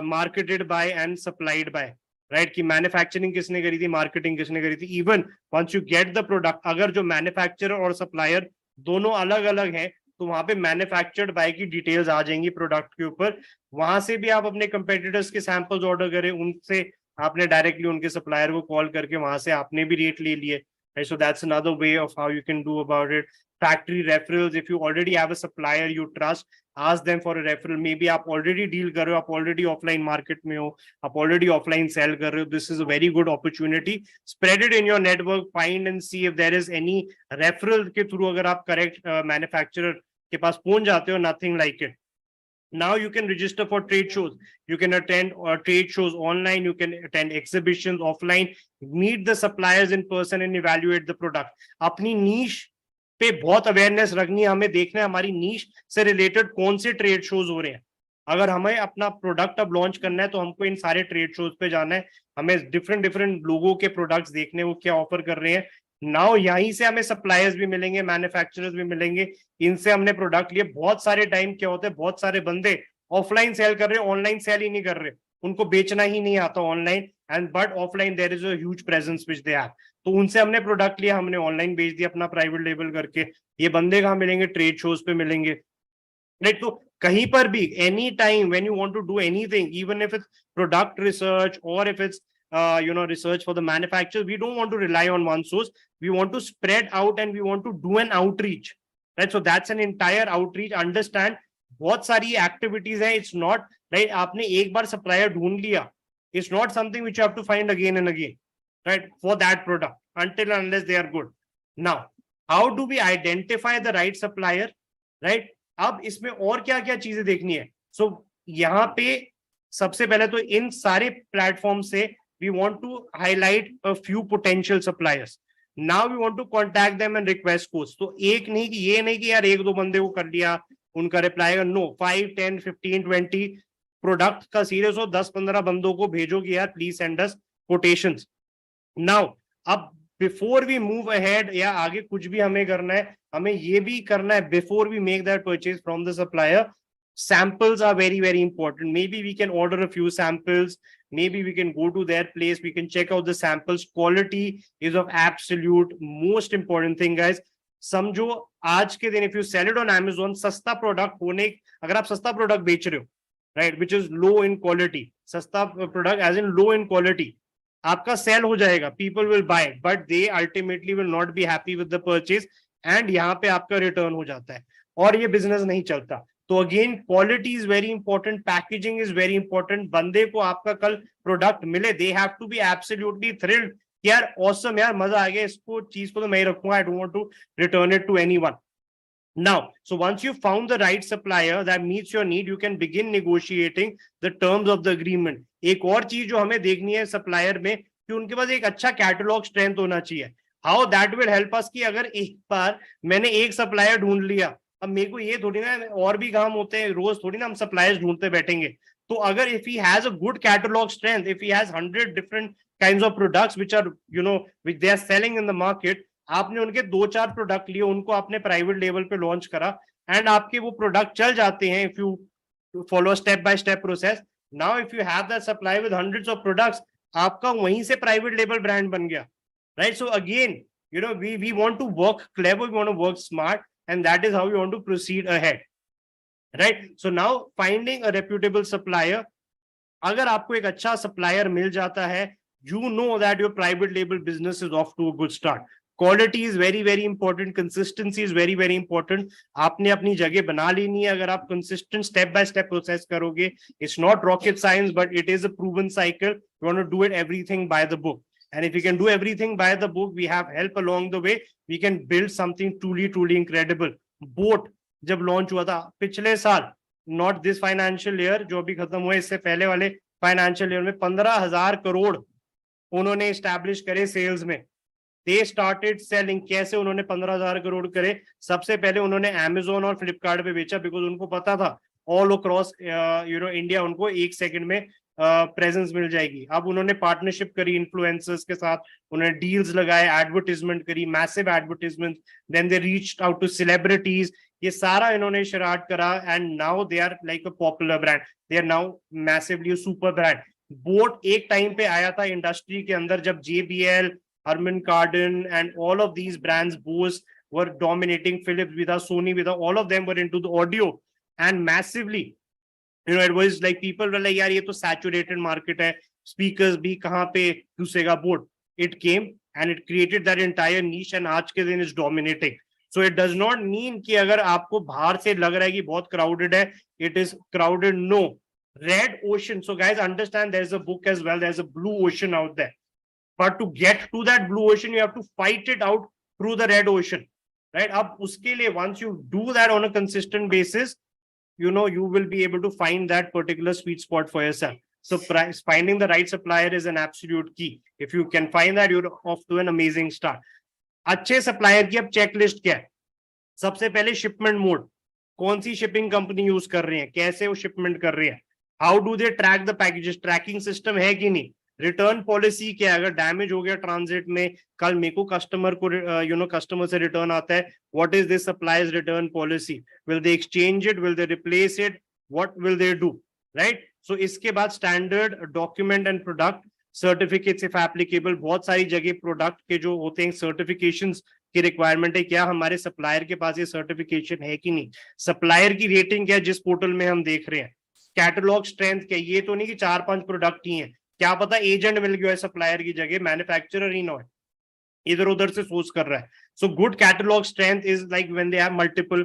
marketed by and supplied by, right? कि मैन्युफैक्चरिंग किसने करी थी, मार्केटिंग किसने करी थी। Even once you get the product, अगर जो मैन्युफैक्चरर और सप्लायर दोनों अलग अलग हैं तो वहां पे मैन्युफैक्चर्ड बाय की डिटेल्स आ जाएंगी प्रोडक्ट के ऊपर। वहां से भी आप अपने कंपेटिटर्स के सैंपल्स ऑर्डर करें, उनसे आपने डायरेक्टली उनके सप्लायर को कॉल करके वहां से आपने भी रेट ले लिए, right? So that's another way of how you can do about it. Factory referrals, if you already have a supplier you trust, ask them for a referral. Maybe आप already deal कर रहे हो, आप already offline market में हो, आप already offline sell कर रहे हो, this is a very good opportunity. Spread it in your network, find and see if there is any referral के through अगर आप correct manufacturer के पास पहुंच जाते हो, nothing like it. Now you can register for trade shows. You can attend trade shows online. You can attend exhibitions offline. Meet the suppliers in person and evaluate the product. अपनी niche पे बहुत awareness रखनी है, हमें देखना है हमारी niche से related कौन से trade shows हो रहे हैं। अगर हमें अपना प्रोडक्ट अब लॉन्च करना है तो हमको इन सारे ट्रेड शोज पे जाना है, हमें डिफरेंट लोगों के प्रोडक्ट्स देखने, वो क्या ऑफर कर रहे हैं। नाउ यहीं से हमें सप्लायर्स भी मिलेंगे, मैन्युफैक्चरर्स भी मिलेंगे, इनसे हमने प्रोडक्ट लिए। बहुत सारे टाइम क्या होता है, बहुत सारे बंदे ऑफलाइन सेल कर रहे हैं, ऑनलाइन सेल ही नहीं कर रहे, उनको बेचना ही नहीं आता online, and but offline there is a huge presence which they have. तो उनसे हमने प्रोडक्ट लिया, हमने ऑनलाइन बेच दिया अपना प्राइवेट लेबल करके। ये बंदे कहाँ मिलेंगे? ट्रेड शोज पे मिलेंगे, राइट? तो कहीं पर भी any time when you want to do anything, even if it's product research or if it's research for the manufacturers, we don't want to rely on one source. We want to spread out and we want to do an outreach, right? So that's an entire outreach. Understand बहुत सारी activities है, it's not right आपने एक बार supplier ढूंढ लिया, it's not something which you have to find again and again, right, for that product until and unless they are good. Now how do we identify the right supplier, right? अब इसमें और क्या क्या चीजें देखनी है। So यहाँ पे सबसे पहले तो इन सारे प्लेटफॉर्म से we want to highlight a few potential suppliers. Now we want to contact them and request quotes. तो एक नहीं कि ये नहीं कि यार एक दो बंदे को कर लिया उनका रिप्लाई, नो 5, 10, 15, 20 प्रोडक्ट का सीरीज हो, 10-15 बंदों को भेजो कि यार please send us quotations. Now अब बिफोर वी मूव अहेड या आगे कुछ भी हमें करना है, हमें ये भी करना है before we make that purchase from the supplier, samples are very, very important. Maybe we can order a few samples. Maybe we can go to their place. We can check out the samples. Quality is of absolute most important thing, guys. समझो आज के दिन if you sell it on Amazon, सस्ता product होने, अगर आप सस्ता product बेच रहे हो, right, which is low in quality, सस्ता product as in low in quality, आपका सेल हो जाएगा, people will buy, but they ultimately will not be happy with the purchase, and यहाँ पे आपका रिटर्न हो जाता है और ये बिजनेस नहीं चलता. तो again quality is very important, packaging is very important. बंदे को आपका कल प्रोडक्ट मिले, they have to be absolutely thrilled, यार ऑसम, यार मजा आ गया, इसको चीज को तो मैं ही रखूंगा, I don't want to return it to anyone. Now, so once you found the right supplier that meets your need, you can begin negotiating the terms of the agreement. एक और चीज जो हमें देखनी है सप्लायर में, कि उनके पास एक अच्छा कैटलॉग स्ट्रेंथ होना चाहिए. How that will help us, कि अगर एक बार मैंने एक सप्लायर ढूंढ लिया, अब मेरे को ये थोड़ी ना, और भी काम होते हैं, रोज थोड़ी ना हम सप्लायर्स ढूंढते बैठेंगे. तो अगर if he has a good catalog strength, if he has 100 different kinds of products which are which they are selling in the market, आपने उनके 2-4 प्रोडक्ट लिए, उनको आपने प्राइवेट लेवल पे लॉन्च करा, एंड आपके वो प्रोडक्ट चल जाते हैं, if you follow step by step process. Now if you have that supply with hundreds of products, आपका वहीं से प्राइवेट लेबल ब्रांड बन गया, right. So again we want to work clever, we want to work smart, and that is how we want to proceed ahead, right. So now finding a reputable supplier, अगर आपको एक अच्छा supplier मिल जाता है, you know that your private label business is off to a good start. Quality is very, very important. Consistency is very, very important. आपने अपनी जगह बना लेनी है अगर आप consistent step by step process करोगे. It's not rocket science, but it is a proven cycle. You want to do it everything by the book. And if we can do everything by the book, we have help along the way. We can build something truly, truly incredible. Boat जब launch हुआ था पिछले साल, not this financial year, जो अभी खत्म हुआ, इससे पहले वाले फाइनेंशियल ईयर में 15,000 करोड़ उन्होंने एस्टैब्लिश करे सेल्स में. They started selling. कैसे उन्होंने 15,000 करोड़ करे? सबसे पहले उन्होंने अमेजोन और फ्लिपकार्ट पे बेचा, बिकॉज उनको पता था ऑल अक्रॉस इंडिया उनको 1 सेकंड में प्रेजेंस मिल जाएगी. अब उन्होंने पार्टनरशिप करी इन्फ्लुएंसर्स के साथ, उन्होंने डील्स लगाए, एडवर्टीजमेंट करी, massive advertisement, then they reached out to celebrities. ये सारा इन्होंने शरारत करा, and now they are like a popular brand. They are now massively super brand. BoAt एक टाइम पे आया था इंडस्ट्री के अंदर जब JBL, Harman Kardon, and all of these brands, Bose, were dominating. Philips with us, Sony with us, all of them were into the audio, and massively, it was like people were like, यार ये तो saturated market है, speakers भी कहाँ पे घुसेगा boat. It came and it created that entire niche, and आज के दिन is dominating. So it does not mean कि अगर आपको बाहर से लग रहा है कि बहुत crowded है, it is crowded. No. Red ocean. So guys, understand there's a book as well. There's a blue ocean out there. But to get to that blue ocean, you have to fight it out through the red ocean, right? अब उसके लिए once you do that on a consistent basis, you will be able to find that particular sweet spot for yourself. So finding the right supplier is an absolute key. If you can find that, you're off to an amazing start. अच्छे supplier की अब checklist क्या है? सबसे पहले shipment mode. कौन सी shipping company use कर रही है, कैसे वो शिपमेंट कर रही है, how do they track the packages, tracking system है कि नहीं, रिटर्न पॉलिसी क्या है, अगर डैमेज हो गया ट्रांजिट में, कल मेरे को कस्टमर को कस्टमर से रिटर्न आता है, what is this suppliers return policy, will they exchange it, will they replace it, what will they do, right. So इसके बाद standard document and product certificates if applicable. बहुत सारी जगह प्रोडक्ट के जो होते हैं सर्टिफिकेशंस की रिक्वायरमेंट है, क्या हमारे सप्लायर के पास ये सर्टिफिकेशन है कि नहीं, सप्लायर की रेटिंग क्या है जिस पोर्टल में हम देख रहे हैं, कैटलॉग स्ट्रेंथ क्या, ये तो नहीं कि 4-5 प्रोडक्ट ही हैं, क्या पता एजेंट मिल गया है सप्लायर की जगह, मैन्युफैक्चरर ही ना है, इधर उधर से सोर्स कर रहा है. So good catalog strength is like when they have multiple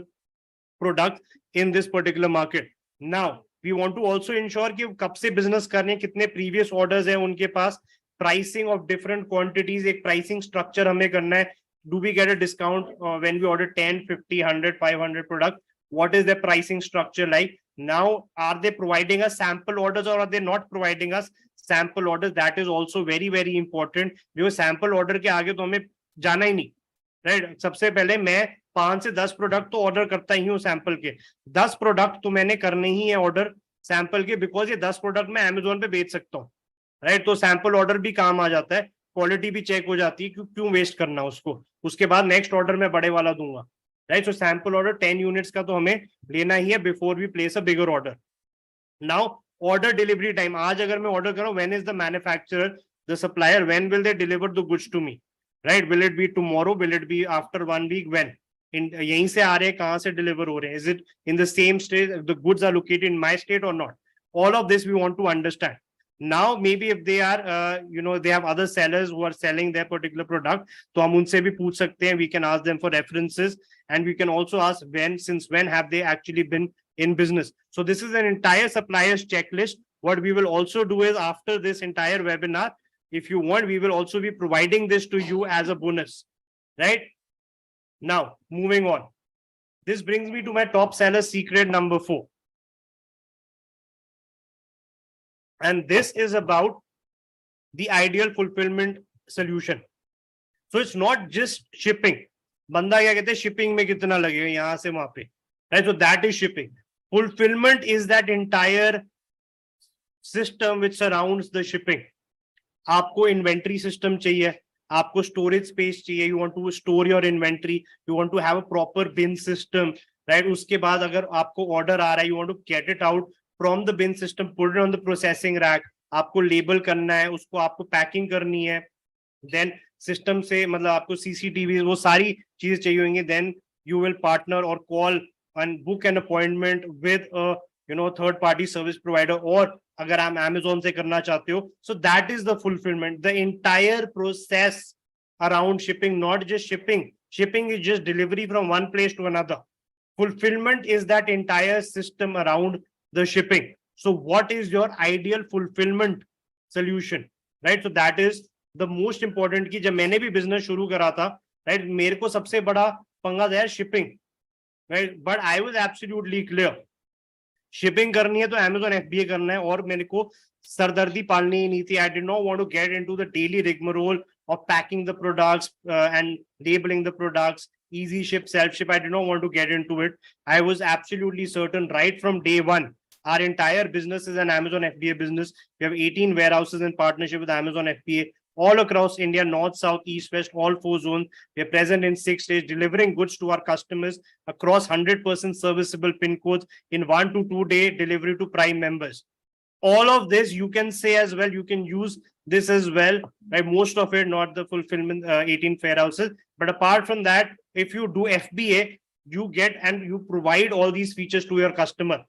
product in this particular market. Now we want to also ensure कि कब से बिजनेस करने, कितने प्रीवियस ऑर्डर्स हैं उनके पास, प्राइसिंग ऑफ डिफरेंट क्वांटिटीज, एक प्राइसिंग स्ट्रक्चर हमें करना है. Do we get a discount when we order 10, 50, 100, 500 product, what is their pricing structure like? Now are they providing us sample orders or are they not providing us sample orders? That is also very, very important, because sample order के आगे तो हमें जाना ही नहीं, right. सबसे पहले मैं 5 से 10 प्रोडक्ट तो ऑर्डर करता ही हूँ सैंपल के, 10 प्रोडक्ट तो मैंने करने ही है ऑर्डर सैंपल के, बिकॉज ये 10 प्रोडक्ट मैं अमेजोन पे बेच सकता हूँ, राइट. तो सैंपल ऑर्डर भी काम आ जाता है, क्वालिटी भी चेक हो जाती है, क्यों वेस्ट करना उसको, उसके बाद नेक्स्ट ऑर्डर मैं बड़े वाला दूंगा, right? So sample order 10 units का तो हमें लेना ही है before we place a bigger order. Now order delivery time, आज अगर मैं order करूँ, when is the manufacturer, the supplier, when will they deliver the goods to me, right? Will it be tomorrow, will it be after 1 week, when? यहीं से आ रहे हैं, कहाँ से deliver हो रहे हैं, is it in the same state, the goods are located in my state or not? All of this we want to understand. Now maybe if they are they have other sellers who are selling their particular product, तो हम उनसे भी पूछ सकते हैं, we can ask them for references, and we can also ask since when have they actually been in business. So this is an entire suppliers checklist. What we will also do is, after this entire webinar, if you want, we will also be providing this to you as a bonus, right? Now moving on, this brings me to my top seller secret number 4. And this is about the ideal fulfillment solution. So it's not just shipping. बंदा क्या कहते हैं, shipping में कितना लगेगा यहाँ से वहां पे, right? So that is shipping. Fulfillment is that entire system which surrounds the shipping. आपको inventory system चाहिए, आपको storage space चाहिए, you want to store your inventory, you want to have a proper bin system, right? उसके बाद अगर आपको order आ रहा है, you want to get it out from the bin system, put it on the processing rack, आपको label करना है, उसको आपको packing करनी है, then system से मतलब आपको CCTV वो सारी चीजें चाहिए होंगी, then you will partner or call and book an appointment with a third party service provider, or अगर आप Amazon से करना चाहते हो. So that is the fulfillment, the entire process around shipping, not just shipping. Shipping is just delivery from one place to another. Fulfillment is that entire system around the shipping. So what is your ideal fulfillment solution, right? So that is the most important. कि जब मैंने भी business शुरू करा था, right, मेरे को सबसे बड़ा पंगा था shipping, right? But I was absolutely clear, shipping करनी है तो Amazon FBA करना है, और मेरे को सरदर्दी पालनी ही नहीं थी. I did not want to get into the daily rigmarole of packing the products and labeling the products, easy ship, self ship. I did not want to get into it. I was absolutely certain right from day one, our entire business is an Amazon FBA business. We have 18 warehouses in partnership with Amazon FBA all across India, north, south, east, west, all 4 zones. We are present in 6 states, delivering goods to our customers across 100% serviceable pin codes in 1 to 2 day delivery to Prime members. All of this you can say as well, you can use this as well, right? Most of it, not the fulfillment 18 warehouses, but apart from that, if you do FBA, you get and you provide all these features to your customer.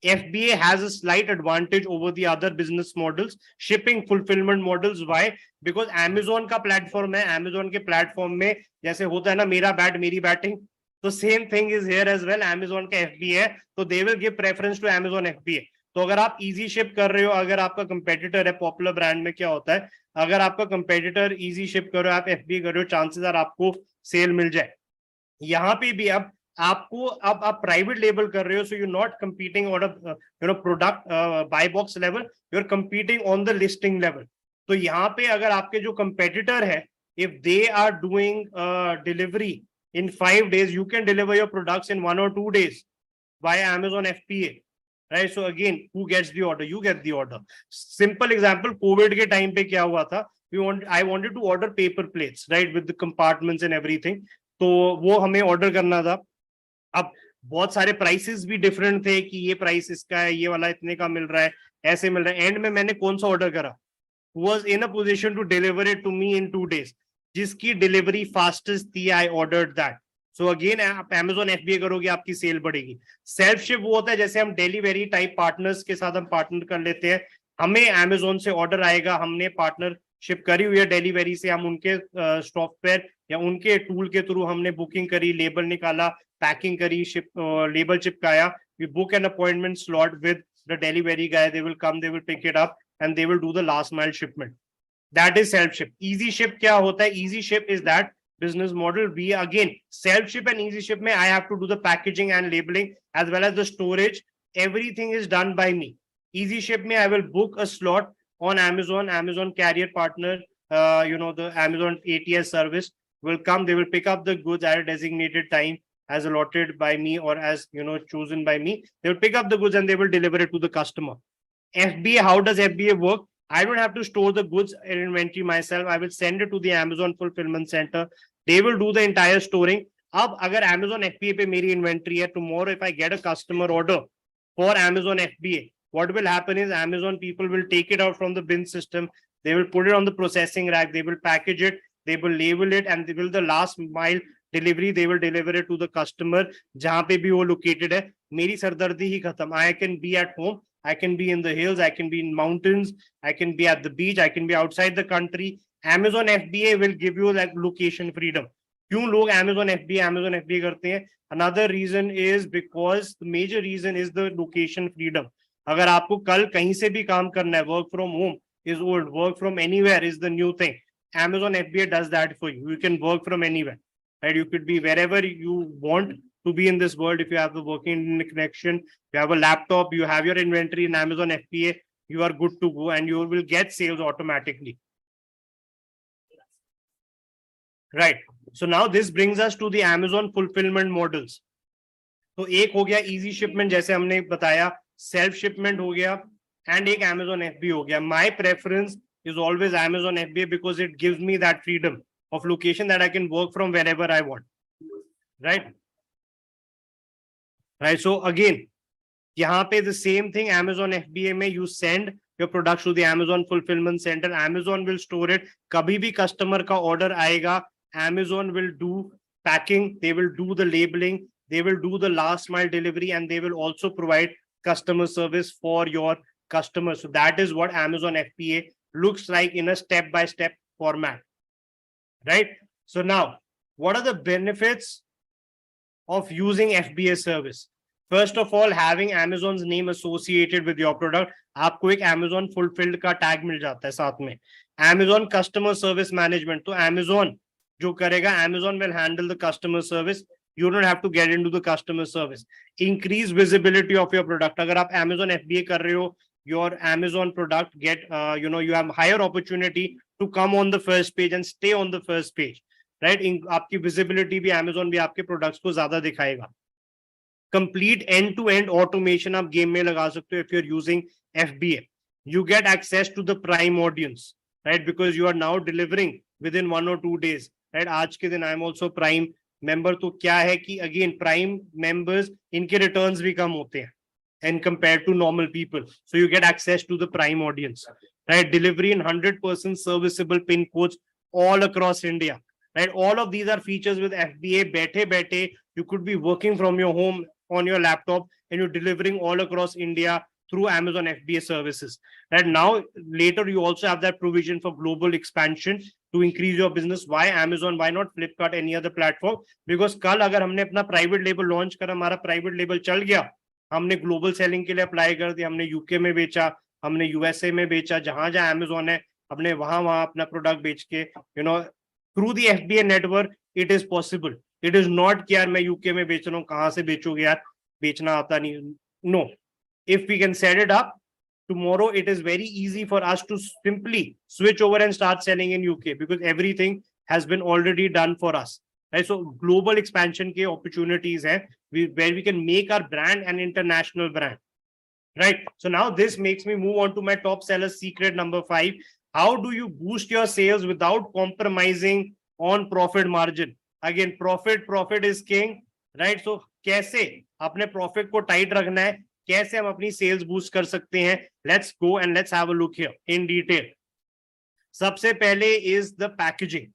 FBA has a slight advantage over the other business models, shipping fulfillment models. Why? Because Amazon का platform है, Amazon के platform में जैसे होता है ना, मेरा bat मेरी बैटिंग, तो same thing is here as well. Amazon का FBA है, तो they will give preference to Amazon FBA. तो अगर आप easy ship कर रहे हो, अगर आपका competitor है, popular brand में क्या होता है, अगर आपका competitor easy ship कर रहे हो, आप FBA कर रहे हो, chances are आपको sale मिल जाए. यहाँ पे भी अब आपको अब आप प्राइवेट लेबल कर रहे हो, so you not competing on product by box level, you are competing on the listing level. तो यहाँ पे अगर आपके जो कंपेटिटर है, if they are doing delivery in 5 days, you can deliver your products in 1 or 2 days via Amazon FBA, right? So again, who gets the order? You get the order. Simple example, COVID के time पे क्या हुआ था, I wanted to order paper plates, right, with the compartments and everything. तो वो हमें order करना था. अब बहुत सारे प्राइसेस भी डिफरेंट थे कि ये प्राइस इसका है, ये वाला इतने का मिल रहा है, ऐसे मिल रहा है. एंड में मैंने कौन सा ऑर्डर करा, was in a position to deliver it to me in 2 days. जिसकी डिलीवरी फास्टेस्ट थी, I ordered that. So again, आप Amazon FBA करोगे, आपकी सेल बढ़ेगी. सेल्फ शिप वो होता है जैसे हम डिलीवरी टाइप पार्टनर्स के साथ हम पार्टनर कर लेते हैं, हमें Amazon से ऑर्डर आएगा, हमने पार्टनरशिप करी हुई है डिलीवरी से, हम उनके सॉफ्टवेयर या उनके टूल के थ्रू हमने बुकिंग करी, लेबल निकाला, पैकिंग करी, शिप लेबल चिपकाया. We book an appointment slot with the delivery guy, they will come, they will pick it up and they will do the last mile shipment. That is self ship. Easy ship क्या होता है? Easy ship is that business model. We again, self ship and easy ship mein I have to do the packaging and labeling as well as the storage. Everything is done by me. Easy ship mein I will book a slot on Amazon carrier partner, the Amazon ATS service will come, they will pick up the goods at a designated time as allotted by me or as chosen by me. They will pick up the goods and they will deliver it to the customer. FBA, how does FBA work? I don't have to store the goods in inventory myself. I will send it to the Amazon fulfillment center. They will do the entire storing. अब अगर Amazon FBA पे मेरी inventory है, tomorrow if I get a customer order for Amazon FBA, what will happen is Amazon people will take it out from the bin system, they will put it on the processing rack, they will package it, they will label it, and they will the last mile delivery, they will deliver it to the customer जहां पे भी वो located है. मेरी सरदर्दी ही खत्म. I can be at home, I can be in the hills, I can be in mountains, I can be at the beach, I can be outside the country. Amazon FBA will give you like location freedom. क्यों लोग Amazon FBA करते हैं? Another reason is because the major reason is the location freedom. अगर आपको कल कहीं से भी काम करना है, work from home is old, work from anywhere is the new thing. Amazon FBA does that for you. You can work from anywhere, right? You could be wherever you want to be in this world. If you have the working connection, you have a laptop, you have your inventory in Amazon FBA, you are good to go and you will get sales automatically. Right. So now this brings us to the Amazon fulfillment models. तो एक हो गया easy shipment जैसे हमने बताया, self shipment हो गया, and एक Amazon FBA हो गया. My preference is always Amazon FBA because it gives me that freedom of location that I can work from wherever I want. Right. Right. So again, यहाँ पे the same thing, Amazon FBA में you send your products to the Amazon fulfillment center. Amazon will store it. कभी भी customer का order आएगा, Amazon will do packing, they will do the labeling, they will do the last mile delivery, and they will also provide customer service for your customers. So that is what Amazon FBA looks like in a step-by-step format, right? So now, what are the benefits of using FBA service? First of all, having Amazon's name associated with your product, आपको एक Amazon fulfilled का tag मिल जाता है साथ में. Amazon customer service management, तो Amazon जो करेगा, Amazon will handle the customer service. You don't have to get into the customer service. Increase visibility of your product. अगर आप Amazon FBA कर रहे हो, your Amazon product get, you have higher opportunity to come on the first page and stay on the first page, right? आपकी visibility भी Amazon भी आपके products को ज़्यादा दिखाएगा. Complete end-to-end automation आप game में लगा सकते हो if you're using FBA. You get access to the prime audience, right? Because you are now delivering within 1 or 2 days, right? आज के दिन I am also prime member. तो क्या है कि again prime members इनके returns भी कम होते हैं and compared to normal people. So you get access to the prime audience, right? Delivery in 100% serviceable pin codes all across India, right? All of these are features with FBA. बैठे you could be working from your home on your laptop and you're delivering all across India through Amazon FBA services. Right now, later you also have that provision for global expansion to increase your business. Why Amazon? Why not Flipkart? Any other platform? Because कल अगर हमने अपना private label launch करा, हमारा private label चल गया, हमने global selling के लिए apply कर दिया, हमने UK में बेचा, हमने USA में बेचा, जहां Amazon है, हमने वहां अपना product बेच के, through the FBA network, it is possible. It is not कि यार मैं UK में बेच रहा हूँ, कहाँ से बेचोगे यार, बेचना आता नहीं. No. If we can set it up, tomorrow it is very easy for us to simply switch over and start selling in UK because everything has been already done for us. Right? So global expansion के opportunities हैं where we can make our brand an international brand. Right? So now this makes me move on to my top seller secret number 5. How do you boost your sales without compromising on profit margin? Again, profit is king, right? So कैसे अपने profit को tight रखना है, कैसे हम अपनी sales boost कर सकते हैं? Let's go and let's have a look here in detail. सबसे पहले is the packaging,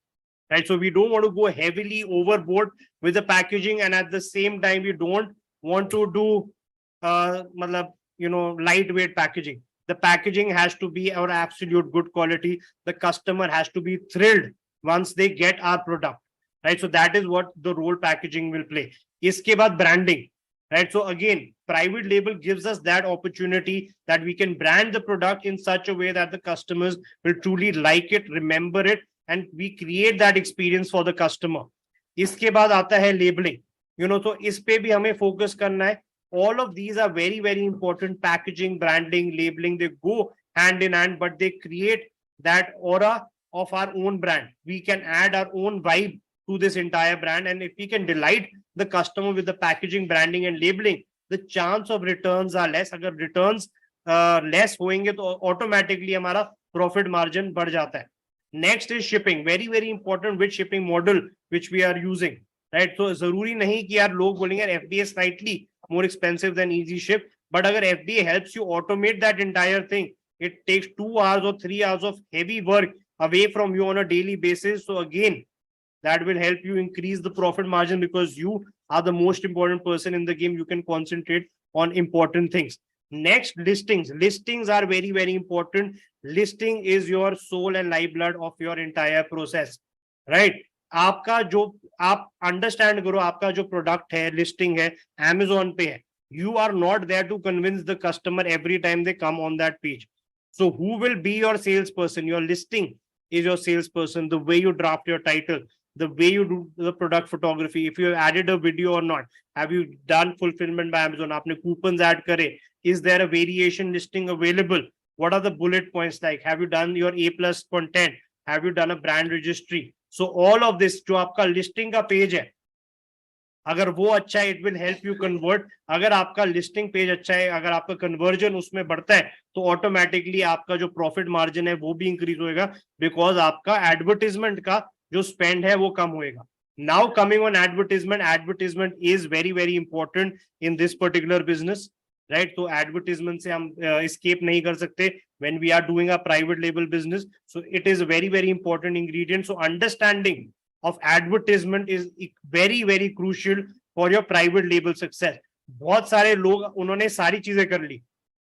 right? So we don't want to go heavily overboard with the packaging, and at the same time we don't want to do lightweight packaging. The packaging has to be our absolute good quality. The customer has to be thrilled once they get our product, right? So that is what the role packaging will play. इसके बाद branding, right? So again, private label gives us that opportunity that we can brand the product in such a way that the customers will truly like it, remember it, and we create that experience for the customer. इसके बाद आता है labeling, तो इस पे भी हमें focus करना है. All of these are very, very important. Packaging, branding, labeling, they go hand in hand, but they create that aura of our own brand. We can add our own vibe to this entire brand. And if we can delight the customer with the packaging, branding, and labeling, the chance of returns are less. अगर returns less होंगे तो automatically हमारा profit margin बढ़ जाता है. Next is shipping. Very, very important which shipping model which we are using. Right. तो जरूरी नहीं कि यार लोग बोलेंगे यार FDA slightly more expensive than easy ship, but अगर FDA helps you automate that entire thing, it takes 2 hours or 3 hours of heavy work away from you on a daily basis. So again, that will help you increase the profit margin because you are the most important person in the game. You can concentrate on important things. Next, listings. Listings are very, very important. Listing is your soul and lifeblood of your entire process, right? आपका जो आप understand करो, आपका जो product है, listing है, Amazon पे है, you are not there to convince the customer every time they come on that page. So who will be your salesperson? Your listing is your salesperson. The way you draft your title, the way you do the product photography, if you have added a video or not, have you done fulfillment by Amazon, आपने coupons add करे, is there a variation listing available, what are the bullet points like, have you done your A plus content, have you done a brand registry? So all of this जो आपका listing का page है, अगर वो अच्छा है, it will help you convert. अगर आपका लिस्टिंग पेज अच्छा है, अगर आपका कन्वर्जन उसमें बढ़ता है, तो ऑटोमेटिकली आपका जो प्रॉफिट मार्जिन है वो भी इंक्रीज होएगा, बिकॉज आपका एडवर्टीजमेंट का जो स्पेंड है वो कम होएगा. Now coming on advertisement, advertisement is very very important in this particular business, right. तो एडवर्टीजमेंट से हम एस्केप नहीं कर सकते when we are doing a private label business. So it is very very important ingredient. So understanding of advertisement is very very crucial for your private label success. बहुत सारे लोग उन्होंने सारी चीजें कर ली,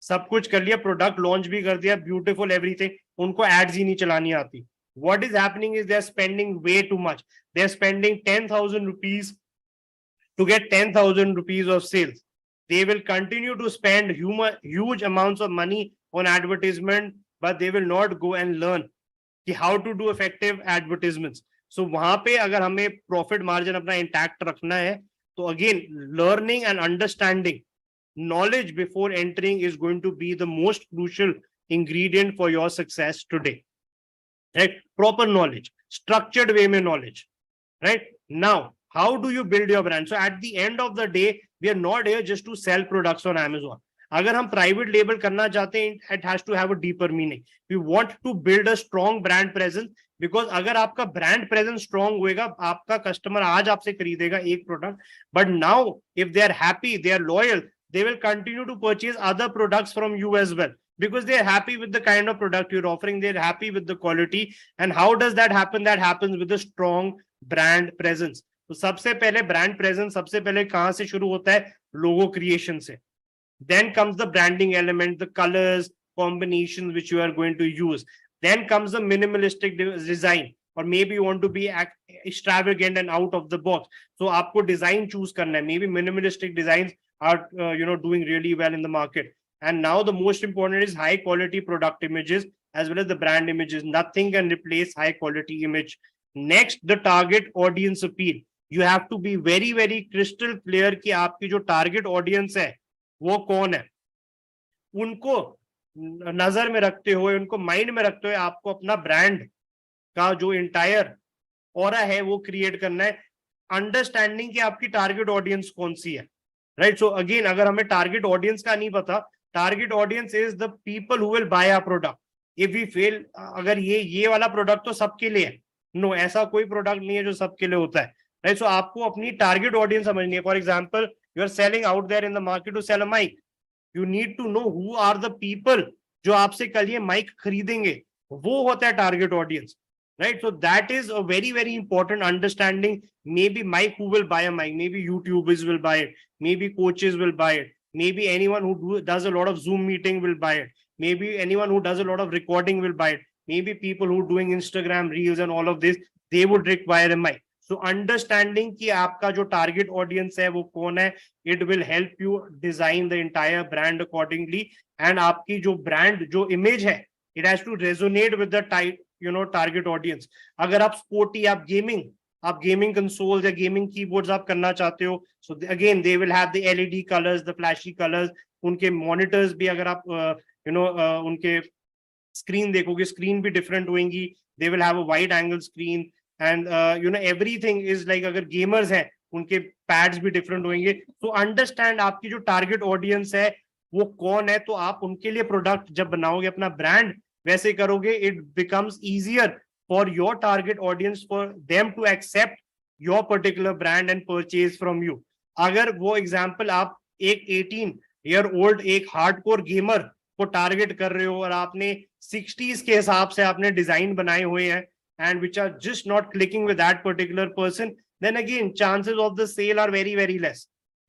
सब कुछ कर लिया, प्रोडक्ट लॉन्च भी कर दिया, ब्यूटीफुल एवरीथिंग, उनको एड्स ही नहीं चलानी आती. What is happening is they are spending way too much. They are spending 10,000 rupees to get 10,000 rupees of sales. They will continue to spend huge amounts of money on advertisement, but they will not go and learn how to do effective advertisements. सो वहां पे अगर हमें profit margin अपना intact रखना है, तो again learning and understanding knowledge before entering is going to be the most crucial ingredient for your success today, right. Proper knowledge, structured way में knowledge, right. Now how do you build your brand? So at the end of the day we are not here just to sell products on Amazon. अगर हम private label करना चाहते हैं, it has to have a deeper meaning. We want to build a strong brand presence, because अगर आपका brand presence strong होएगा, आपका customer आज आपसे खरीदेगा एक product, but now if they are happy, they are loyal, they will continue to purchase other products from you as well, because they are happy with the kind of product you're offering, they're happy with the quality. And how does that happen? That happens with a strong brand presence. तो सबसे पहले brand presence सबसे पहले कहां से शुरू होता है? लोगो क्रिएशन से. Then comes the branding element, the colors, combinations which you are going to use. Then comes the minimalistic design, or maybe you want to be extravagant and out of the box. So आपको design choose करना है. Maybe minimalistic designs are doing really well in the market. And now the most important is high quality product images as well as the brand images. Nothing can replace high quality image. Next, the target audience appeal. You have to be very very crystal clear कि आपकी जो target audience है वो कौन है. उनको नजर में रखते हुए, उनको माइंड में रखते हुए आपको अपना ब्रांड का जो इंटायर ऑरा है वो क्रिएट करना है, अंडरस्टैंडिंग कि आपकी टारगेट ऑडियंस कौन सी है, राइट. सो अगेन अगर हमें टारगेट ऑडियंस का नहीं पता, target audience is the people who will buy our product. If we fail, अगर ये वाला प्रोडक्ट तो सबके लिए है, नो, ऐसा कोई प्रोडक्ट नहीं है जो सबके लिए होता है, राइट. सो आपको अपनी टारगेट ऑडियंस समझनी है. For example, you are selling out there in the market to sell a mic. You need to know who are the people जो आपसे कल ये माइक खरीदेंगे, वो होता है target audience, right? So that is a very very important understanding. Maybe Mike who will buy a mic, maybe YouTubers will buy it, maybe coaches will buy it, maybe anyone who does a lot of Zoom meeting will buy it, maybe anyone who does a lot of recording will buy it, maybe people who doing Instagram reels and all of this, they would require a mic. So understanding कि आपका जो target audience है वो कौन है, it will help you design the entire brand accordingly. And आपकी जो brand जो image है, it has to resonate with the type target audience. अगर आप sporty, आप gaming consoles या gaming keyboards आप करना चाहते हो, so again they will have the LED colors, the flashy colors. उनके monitors भी अगर आप उनके screen देखोगे, screen भी different होंगी. They will have a wide angle screen. And everything is like, अगर गेमर्स हैं उनके पैड्स भी डिफरेंट होंगे. तो अंडरस्टैंड आपकी जो टारगेट ऑडियंस है वो कौन है, तो आप उनके लिए प्रोडक्ट जब बनाओगे, अपना ब्रांड वैसे करोगे, it becomes easier for your target audience, for them to accept your particular brand and purchase from you. अगर वो एग्जाम्पल आप एक 18 ईयर ओल्ड एक हार्डकोर गेमर को टारगेट कर रहे हो और आपने 60s के हिसाब से आपने डिजाइन बनाए हुए हैं and which are just not clicking with that particular person, then again chances of the sale are very very less,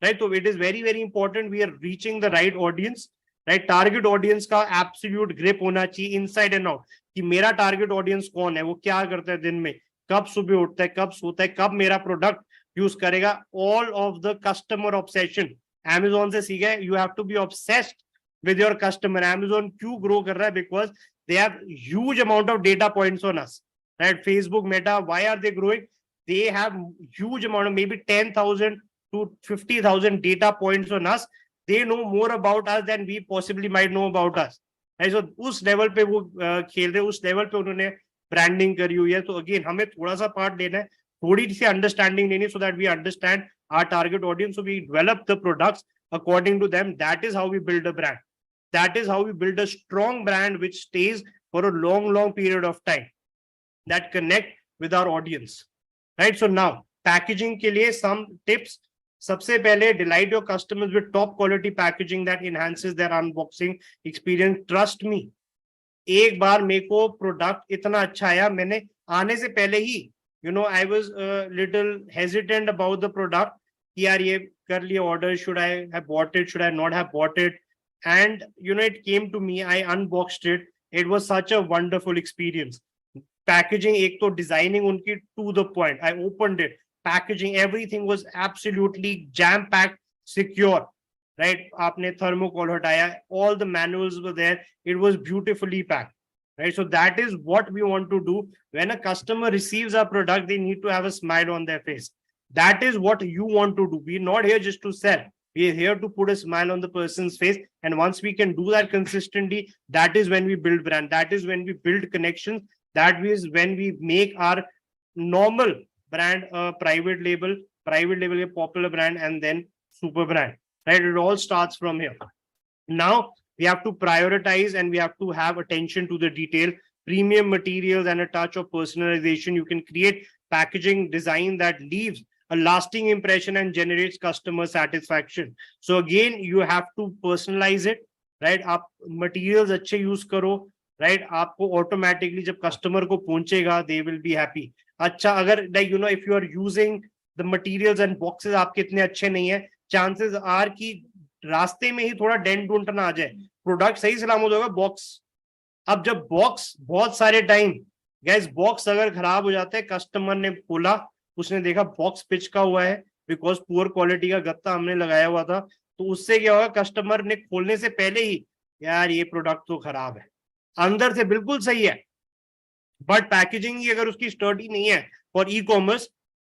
right? So it is very very important we are reaching the right audience, right? Target audience का absolute grip होना चाहिए inside and out कि मेरा target audience कौन है, वो क्या करता है दिन में, कब सुबह उठता है, कब सोता है, कब मेरा प्रोडक्ट यूज करेगा. All of the customer obsession Amazon से सीखा है. You have to be obsessed with your customer. Amazon क्यों grow कर रहा है? Because they have huge amount of data points on us, right? Facebook, Meta, why are they growing? They have huge amount of maybe 10,000 to 50,000 data points on us. They know more about us than we possibly might know about us, right? So उस level पे वो खेल रहे, उस level पे उन्होंने branding करी हुई है. तो अगेन हमें थोड़ा सा पार्ट लेना है, थोड़ी सी अंडरस्टैंडिंग लेनी, so that we understand our target audience, so we develop the products according to them. That is how we build a brand. That is how we build a strong brand which stays for a long period of time, that connect with our audience, right? So now packaging के लिए some tips. सबसे पहले delight your customers with top quality packaging that enhances their unboxing experience. Trust me, एक बार मेरे को product इतना अच्छा आया, मैंने आने से पहले ही I was a little hesitant about the product कि यार ये कर लिया order, should I have bought it, should I not have bought it, and it came to me, I unboxed it. It was such a wonderful experience. Packaging एक तो designing उनकी to the point. I opened it, packaging, everything was absolutely jam packed, secure, right? आपने thermocol हटाया, all the manuals were there, it was beautifully packed, right? So that is what we want to do. When a customer receives our product, they need to have a smile on their face. That is what you want to do. We're not here just to sell. We are here to put a smile on the person's face. And once we can do that consistently, that is when we build brand. That is when we build connections. That is when we make our normal brand a private label a popular brand, and then super brand, right? It all starts from here. Now we have to prioritize and we have to have attention to the detail, premium materials and a touch of personalization. You can create packaging design that leaves a lasting impression and generates customer satisfaction. So again, you have to personalize it, right? आप materials अच्छे use करो, right? आपको automatically जब customer को पहुंचेगा, they will be happy. अच्छा, अगर like if you are using the materials and boxes आपके इतने अच्छे नहीं है, chances are कि रास्ते में ही थोड़ा डेंट डूंट ना आ जाए, प्रोडक्ट सही सलामत होगा. बॉक्स, अब जब बॉक्स बहुत सारे टाइम गैस बॉक्स अगर खराब हो जाता है, कस्टमर ने खोला, उसने देखा बॉक्स पिच का हुआ है बिकॉज पुअर क्वालिटी का गत्ता हमने लगाया हुआ था, तो उससे क्या होगा, कस्टमर ने खोलने से पहले ही यार ये प्रोडक्ट तो खराब है, अंदर से बिल्कुल सही है बट पैकेजिंग ही अगर उसकी स्टर्डी नहीं है फॉर ई कॉमर्स,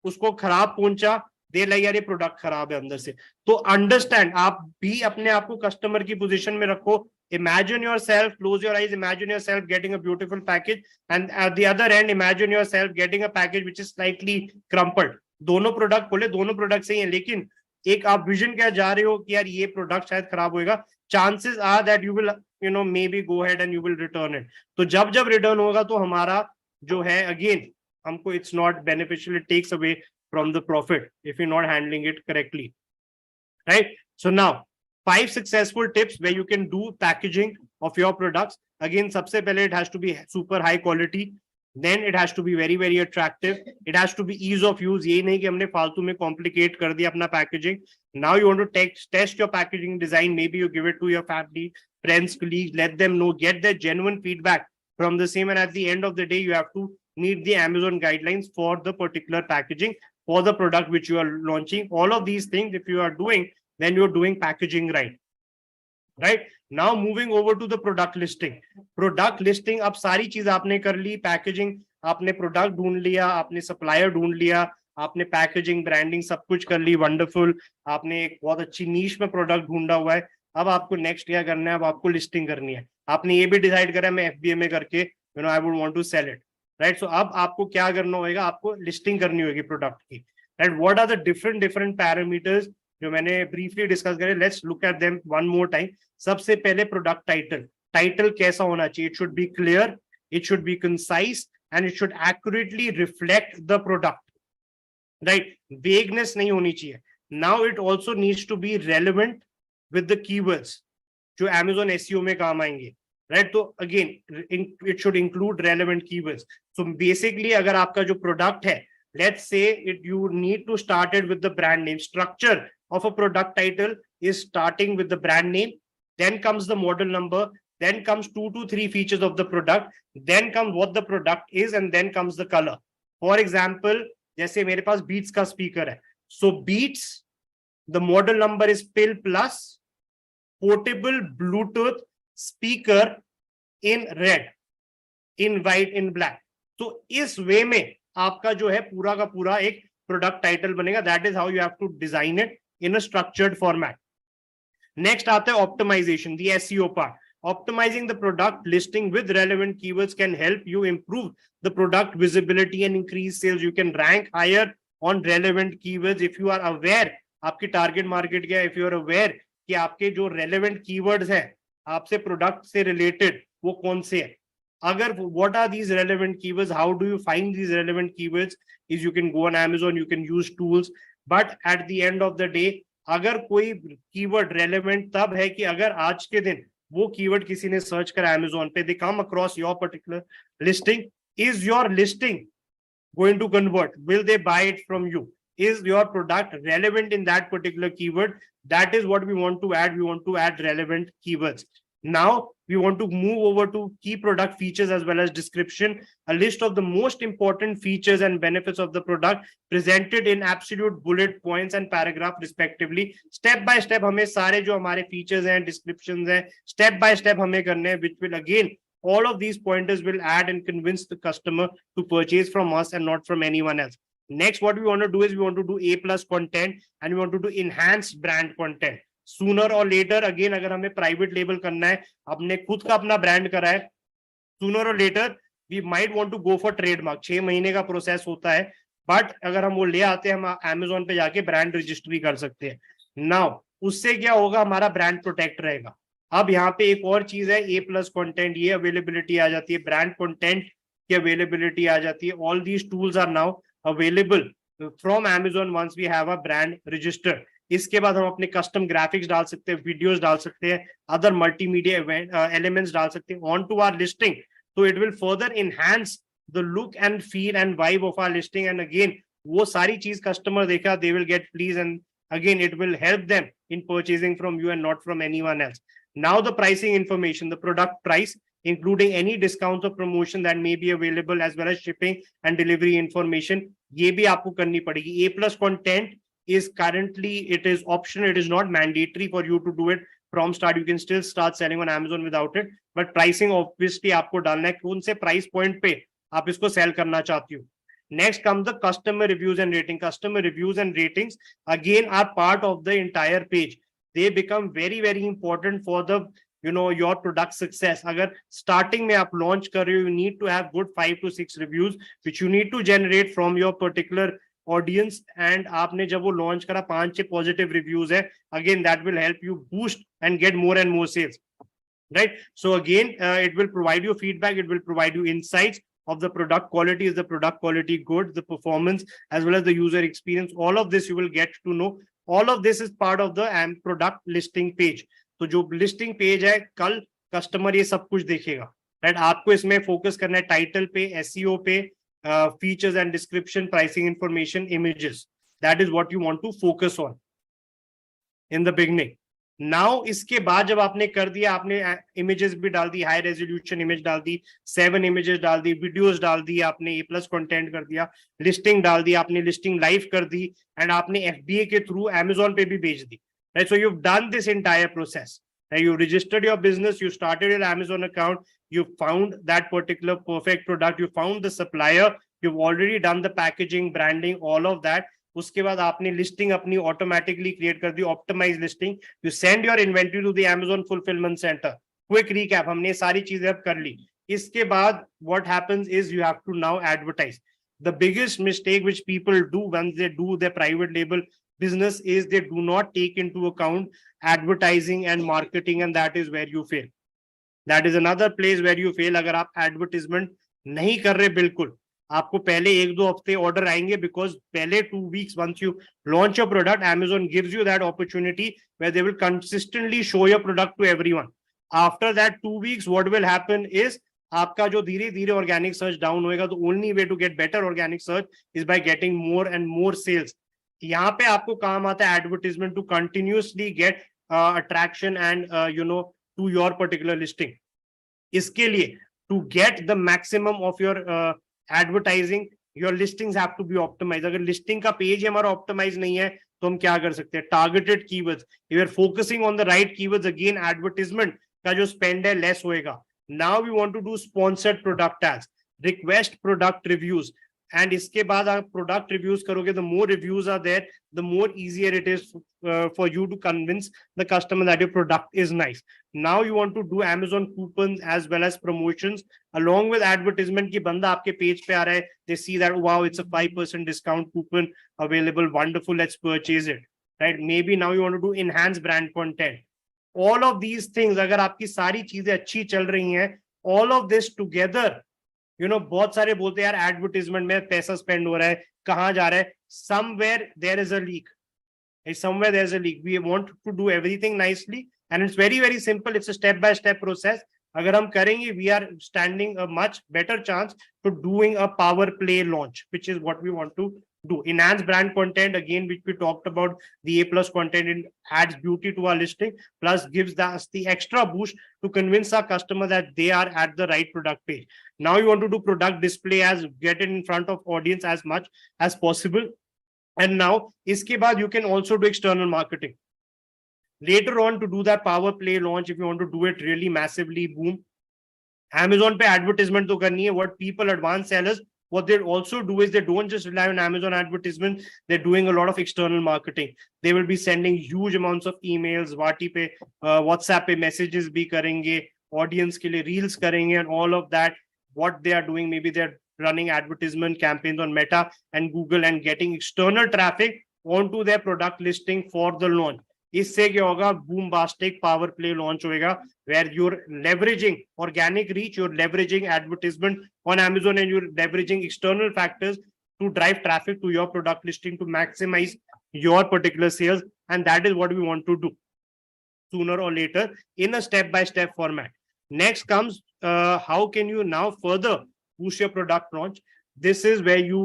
उसको खराब पहुंचा, दे लाइक यार ये प्रोडक्ट खराब है अंदर से. तो अंडरस्टैंड, आप भी अपने आप को कस्टमर की पोजीशन में रखो. Imagine yourself, close your eyes, imagine yourself getting a beautiful package, and at the other end imagine yourself getting a package which is slightly crumpled. दोनों प्रोडक्ट खोले, दोनों प्रोडक्ट सही हैं, लेकिन एक आप विजन क्या जा रहे हो कि यार ये प्रोडक्ट शायद खराब होएगा, chances are that you will maybe go ahead and you will return it. तो जब रिटर्न होगा तो हमारा जो है अगेन हमको it's not beneficial, it takes away from the profit if you're not handling it correctly, right? So now 5 successful tips where you can do packaging of your products. Again, sabse pehle it has to be super high quality, then it has to be very very attractive, it has to be ease of use. ये नहीं कि हमने फालतू में complicate कर दिया अपना packaging. Now you want to test your packaging design, maybe you give it to your family, friends, colleagues, let them know, get their genuine feedback from the same, and at the end of the day you have to meet the Amazon guidelines for the particular packaging for the product which you are launching. All of these things if you are doing, then you're doing packaging right? Now moving over to the product listing. Product listing, अब सारी चीज आपने कर ली, packaging आपने, product ढूंढ लिया आपने, supplier ढूंढ लिया आपने, पैकेजिंग ब्रांडिंग सब कुछ कर ली, वंडरफुल, आपने एक बहुत अच्छी नीश में प्रोडक्ट ढूंढा हुआ है. अब आपको नेक्स्ट क्या करना है, अब आपको लिस्टिंग करनी है. आपने ये भी डिसाइड करा है मैं FBA में करके I would want to sell it, right? So अब आपको क्या करना होगा, आपको लिस्टिंग करनी होगी प्रोडक्ट की, right? What are the different parameters जो मैंने ब्रीफली डिस्कस करे, let's look at them one more time. सबसे पहले प्रोडक्ट टाइटल कैसा होना चाहिए? It should be clear, it should be concise and it should accurately reflect the product, right? Vagueness नहीं होनी चाहिए. Now it also needs to be relevant with the keywords जो Amazon SEO में काम आएंगे, right? तो again it should include relevant keywords. So basically अगर आपका जो product है, let's say you need to start it with the brand name. Structure of a product title is starting with the brand name, then comes the model number, then comes 2 to 3 features of the product, then comes what the product is, and then comes the color. For example, जैसे मेरे पास Beats का speaker है, so Beats, the model number is Pill Plus, portable Bluetooth speaker in red, in white, in black. तो इस वे में आपका जो है पूरा का पूरा एक प्रोडक्ट टाइटल बनेगा. That is how you have to design it in a structured format. Next आता है optimisation, the SEO part. Optimizing the product listing with relevant keywords can help you improve the product visibility and increase sales. You can rank higher on relevant keywords if you are aware आपकी target market क्या है. if you are aware कि आपके जो relevant keywords हैं आपसे product से related वो कौन से हैं. अगर what are these relevant keywords, how do you find these relevant keywords, is you can go on Amazon, you can use tools, but at the end of the day अगर कोई keyword relevant तब है कि अगर आज के दिन वो कीवर्ड किसी ने सर्च करा Amazon पे, they come across your particular listing. Is your listing going to convert? Will they buy it from you? Is your product relevant in that particular keyword? That is what we want to add. We want to add relevant keywords. Now we want to move over to key product features as well as description, a list of the most important features and benefits of the product presented in absolute bullet points and paragraph respectively. Step by step हमें सारे जो हमारे features हैं, descriptions हैं, step by step हमें करने हैं, which will again all of these pointers will add and convince the customer to purchase from us and not from anyone else. Next, what we want to do is we want to do A+ content and we want to do enhanced brand content. Sooner or later, again, अगर हमें private label करना है, अपने खुद का अपना brand करा है, sooner or later we might want to go for trademark. 6 महीने का process होता है, but अगर हम वो ले आते हैं, हम Amazon पे जाके brand registry कर सकते हैं. Now, उससे क्या होगा, हमारा brand protect रहेगा. अब यहाँ पे एक और चीज है, A+ content, ये availability आ जाती है, brand content की availability आ जाती है. All these tools are now available from Amazon once we have a brand register. इसके बाद हम अपने कस्टम ग्राफिक्स डाल सकते हैं, वीडियोस डाल सकते हैं, अदर मल्टीमीडिया एलिमेंट्स डाल सकते हैं ऑन टू आवर लिस्टिंग. तो it will further enhance the look and feel and vibe of our listing. And again वो सारी चीज कस्टमर देखा, they will get please, and again it will help them in purchasing from you and not from anyone else. Now the pricing information, the product price, including any discounts or promotion that may be available, as well as shipping and delivery information, ये भी आपको करनी पड़ेगी. A+ content is currently, it is optional, it is not mandatory for you to do it from start. You can still start selling on Amazon without it, but pricing obviously आपको डालना है कौन से price point पे आप इसको sell करना चाहती हो. Next comes the customer reviews and rating. Customer reviews and ratings again are part of the entire page. They become very very important for the your product success. अगर starting में आप launch कर रहे हो, you need to have good 5 to 6 reviews which you need to generate from your particular audience. And आपने जब वो launch करा 5-6 positive reviews है, again that will help you boost and get more and more sales, right? So again it will provide you feedback, it will provide you insights of the product quality. Is the product quality good, the performance as well as the user experience, all of this you will get to know. All of this is part of the product listing page. तो जो listing page है, कल customer ये सब कुछ देखेगा, right? आपको इसमें focus करना है टाइटल पे, SEO पे, features and description, pricing information, images. That is what you want to focus on in the beginning. Now इसके बाद जब आपने कर दिया, आपने images भी डाल दी, high resolution image डाल दी, 7 images डाल दी, videos डाल दी, आपने A+ content कर दिया, listing डाल दी, आपने listing live कर दी, and आपने FBA के through Amazon पे भी भेज दी, right? So you've done this entire process. Right? You registered your business, you started your Amazon account, you found that particular perfect product, you found the supplier, you've already done the packaging, branding, all of that. उसके बाद आपने listing अपनी automatically create कर दी, optimize listing. You send your inventory to the Amazon fulfillment center. Quick recap, हमने सारी चीजें अब कर ली. इसके बाद what happens is you have to now advertise. The biggest mistake which people do when they do their private label business is they do not take into account advertising and marketing, and that is where you fail. That is another place where you fail. अगर आप advertisement नहीं कर रहे बिल्कुल, आपको पहले 1-2 हफ्ते order आएंगे, बिकॉज पहले 2 weeks once you launch your product, Amazon gives you that opportunity where they will consistently show your product to everyone. After that 2 weeks, what will happen is आपका जो धीरे धीरे ऑर्गेनिक सर्च डाउन होएगा, तो only way to get better organic search is by getting more and more sales. यहाँ पे आपको काम आता है advertisement to continuously get attraction and to your particular listing. इसके लिए to get the maximum of your advertising, your listings have to be optimise. अगर listing का पेज हमारा ऑप्टिमाइज नहीं है तो हम क्या कर सकते हैं? Targeted keywords. You are focusing on the right keywords, again advertisement का जो स्पेंड है लेस होएगा. Now we want to do sponsored product ads, request product reviews, and इसके बाद आप प्रोडक्ट रिव्यूज करोगे, the more reviews are there, the more easier it is for you to convince the customer that your product is nice. Now you want to do Amazon coupons as well as promotions along with advertisement ki banda aapke page pe aa raha hai, they see that wow, it's a 5% discount coupon available, wonderful, let's purchase it, right? Maybe now you want to do enhanced brand content. All of these things, agar aapki sari cheezein achhi chal rahi hain, all of this together, बहुत सारे बोलते हैं यार advertisement में पैसा spend हो रहा है, कहां जा रहा है? Somewhere there is a leak. Somewhere there's a leak. We want to do everything nicely and it's very, very simple. It's a step-by-step process. अगर हम करेंगे, we are standing a much better chance to doing a power play launch, which is what we want to do. Enhance brand content, again, which we talked about, the A+ content, it adds beauty to our listing, plus gives us the extra boost to convince our customer that they are at the right product page. Now you want to do product display, as get it in front of audience as much as possible. And now, iske baad you can also do external marketing. Later on, to do that power play launch, if you want to do it really massively, boom, Amazon pe advertisement to karni hai. What people, advanced sellers, what they also do is they don't just rely on Amazon advertisement. They're doing a lot of external marketing. They will be sending huge amounts of emails, WhatsApp pe messages bhi karenge, audience ke liye reels karenge, and all of that. What they are doing, maybe they're running advertisement campaigns on Meta and Google and getting external traffic onto their product listing for the launch. इससे क्या होगा? Boombastic power play launch होएगा, where you're leveraging organic reach, you're leveraging advertisement on Amazon, and you're leveraging external factors to drive traffic to your product listing to maximize your particular sales. And that is what we want to do sooner or later in a step-by-step format. Next comes how can you now further boost your product launch. This is where you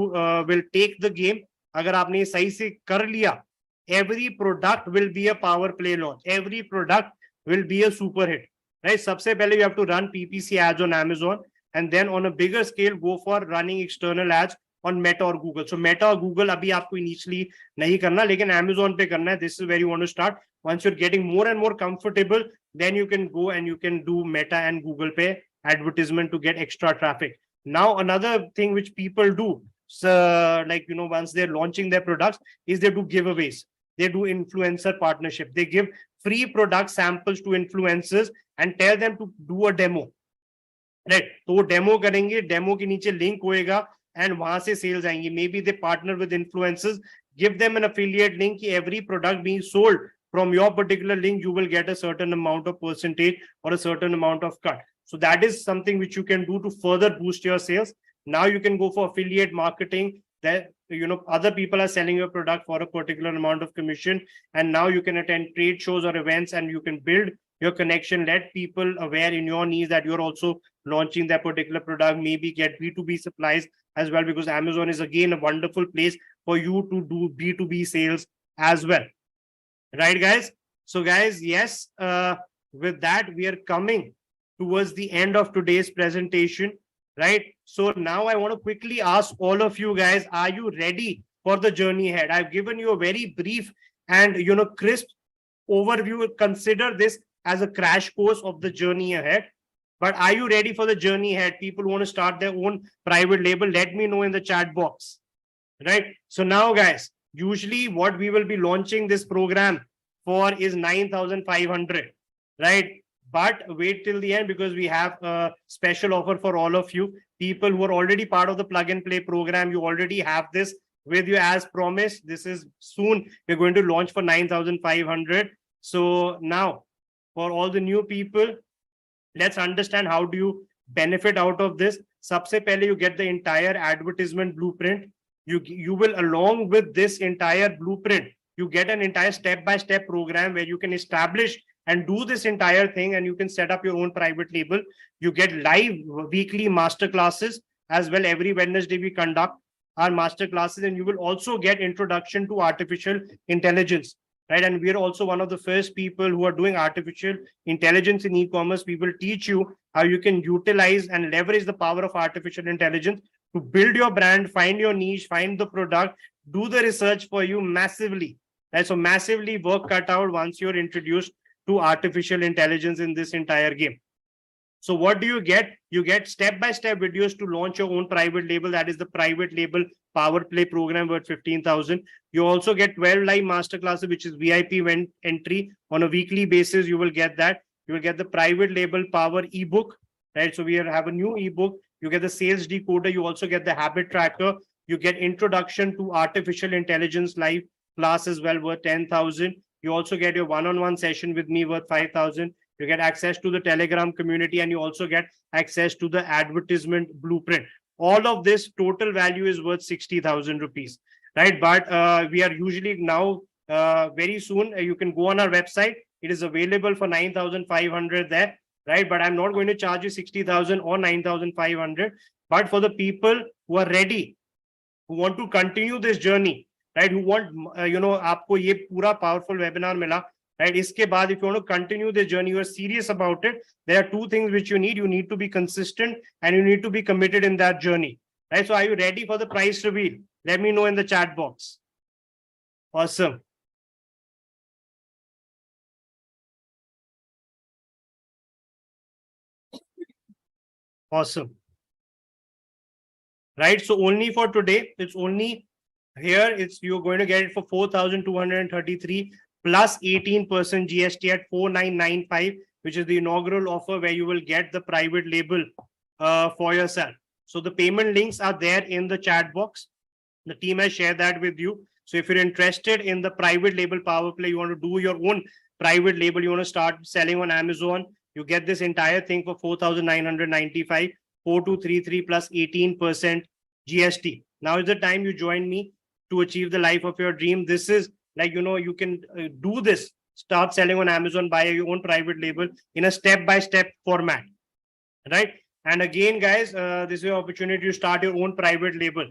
will take the game. अगर आपने ये सही से कर लिया, every product will be a power play launch. Every product will be a super hit, right? सबसे पहले you have to run PPC ads on Amazon, and then on a bigger scale go for running external ads on Meta or Google. So Meta or Google अभी आपको initially नहीं करना, लेकिन Amazon पे करना है. This is where you want to start. Once you're getting more and more comfortable, then you can go and you can do Meta and Google pay advertisement to get extra traffic. Now, another thing which people do, so once they're launching their products, is they do giveaways. They do influencer partnership. They give free product samples to influencers and tell them to do a demo. Right? तो वो demo करेंगे, demo के नीचे link होएगा and वहां से sales आएंगी. Maybe they partner with influencers, give them an affiliate link. Every product being sold from your particular link, you will get a certain amount of percentage or a certain amount of cut. So that is something which you can do to further boost your sales. Now you can go for affiliate marketing, that other people are selling your product for a particular amount of commission, and now you can attend trade shows or events and you can build your connection, let people aware in your niche that you're also launching that particular product, maybe get B2B supplies as well, because Amazon is again a wonderful place for you to do B2B sales as well. Right, guys? So guys, yes, with that, we are coming towards the end of today's presentation, right? So now I want to quickly ask all of you guys, are you ready for the journey ahead? I've given you a very brief and crisp overview. Consider this as a crash course of the journey ahead. But are you ready for the journey ahead? People who want to start their own private label, let me know in the chat box, right? So now, guys, usually what we will be launching this program for is 9,500, right? But wait till the end, because we have a special offer for all of you. People who are already part of the plug and play program, you already have this with you as promised. This is soon, we're going to launch for 9,500. So now, for all the new people, let's understand how do you benefit out of this. सबसे पहले you get the entire advertisement blueprint. You will, along with this entire blueprint, you get an entire step-by-step program where you can establish and do this entire thing, and you can set up your own private label. You get live weekly master classes as well. Every Wednesday we conduct our master classes, and you will also get introduction to artificial intelligence, right? And we are also one of the first people who are doing artificial intelligence in e-commerce. We will teach you how you can utilize and leverage the power of artificial intelligence to build your brand, find your niche, find the product, do the research for you massively. Right? So massively work cut out once you're introduced to artificial intelligence in this entire game. So what do you get? You get step-by-step videos to launch your own private label. That is the Private Label Powerplay program worth 15,000. You also get 12 live masterclasses, which is VIP entry on a weekly basis. You will get that. You will get the Private Label Power ebook, right? So we have a new ebook. You get the Sales Decoder. You also get the Habit Tracker. You get Introduction to Artificial Intelligence live class as well worth 10,000. You also get your one-on-one session with me worth 5,000. You get access to the Telegram community, and you also get access to the advertisement blueprint. All of this total value is worth 60,000 rupees, right? But we are usually now very soon, you can go on our website. It is available for 9,500 there, right? But I'm not going to charge you 60,000 or 9,500. But for the people who are ready, who want to continue this journey, right? Who want, आपको ये पूरा powerful webinar मिला, right? Iske baad, if you want to continue this journey, you are serious about it, there are two things which you need. You need to be consistent and you need to be committed in that journey, right? So are you ready for the price reveal? Let me know in the chat box. Awesome. Awesome. Right? So only for today, it's only here, you're going to get it for 4,233 plus 18% GST at 4,995, which is the inaugural offer where you will get the private label for yourself. So the payment links are there in the chat box. The team has shared that with you. So if you're interested in the private label power play, you want to do your own private label, you want to start selling on Amazon, you get this entire thing for 4,995, 4,233 plus 18% GST. Now is the time you join me to achieve the life of your dream. This is like, you can do this, start selling on Amazon, buy your own private label in a step-by-step format, right? And again, guys, this is your opportunity to start your own private label.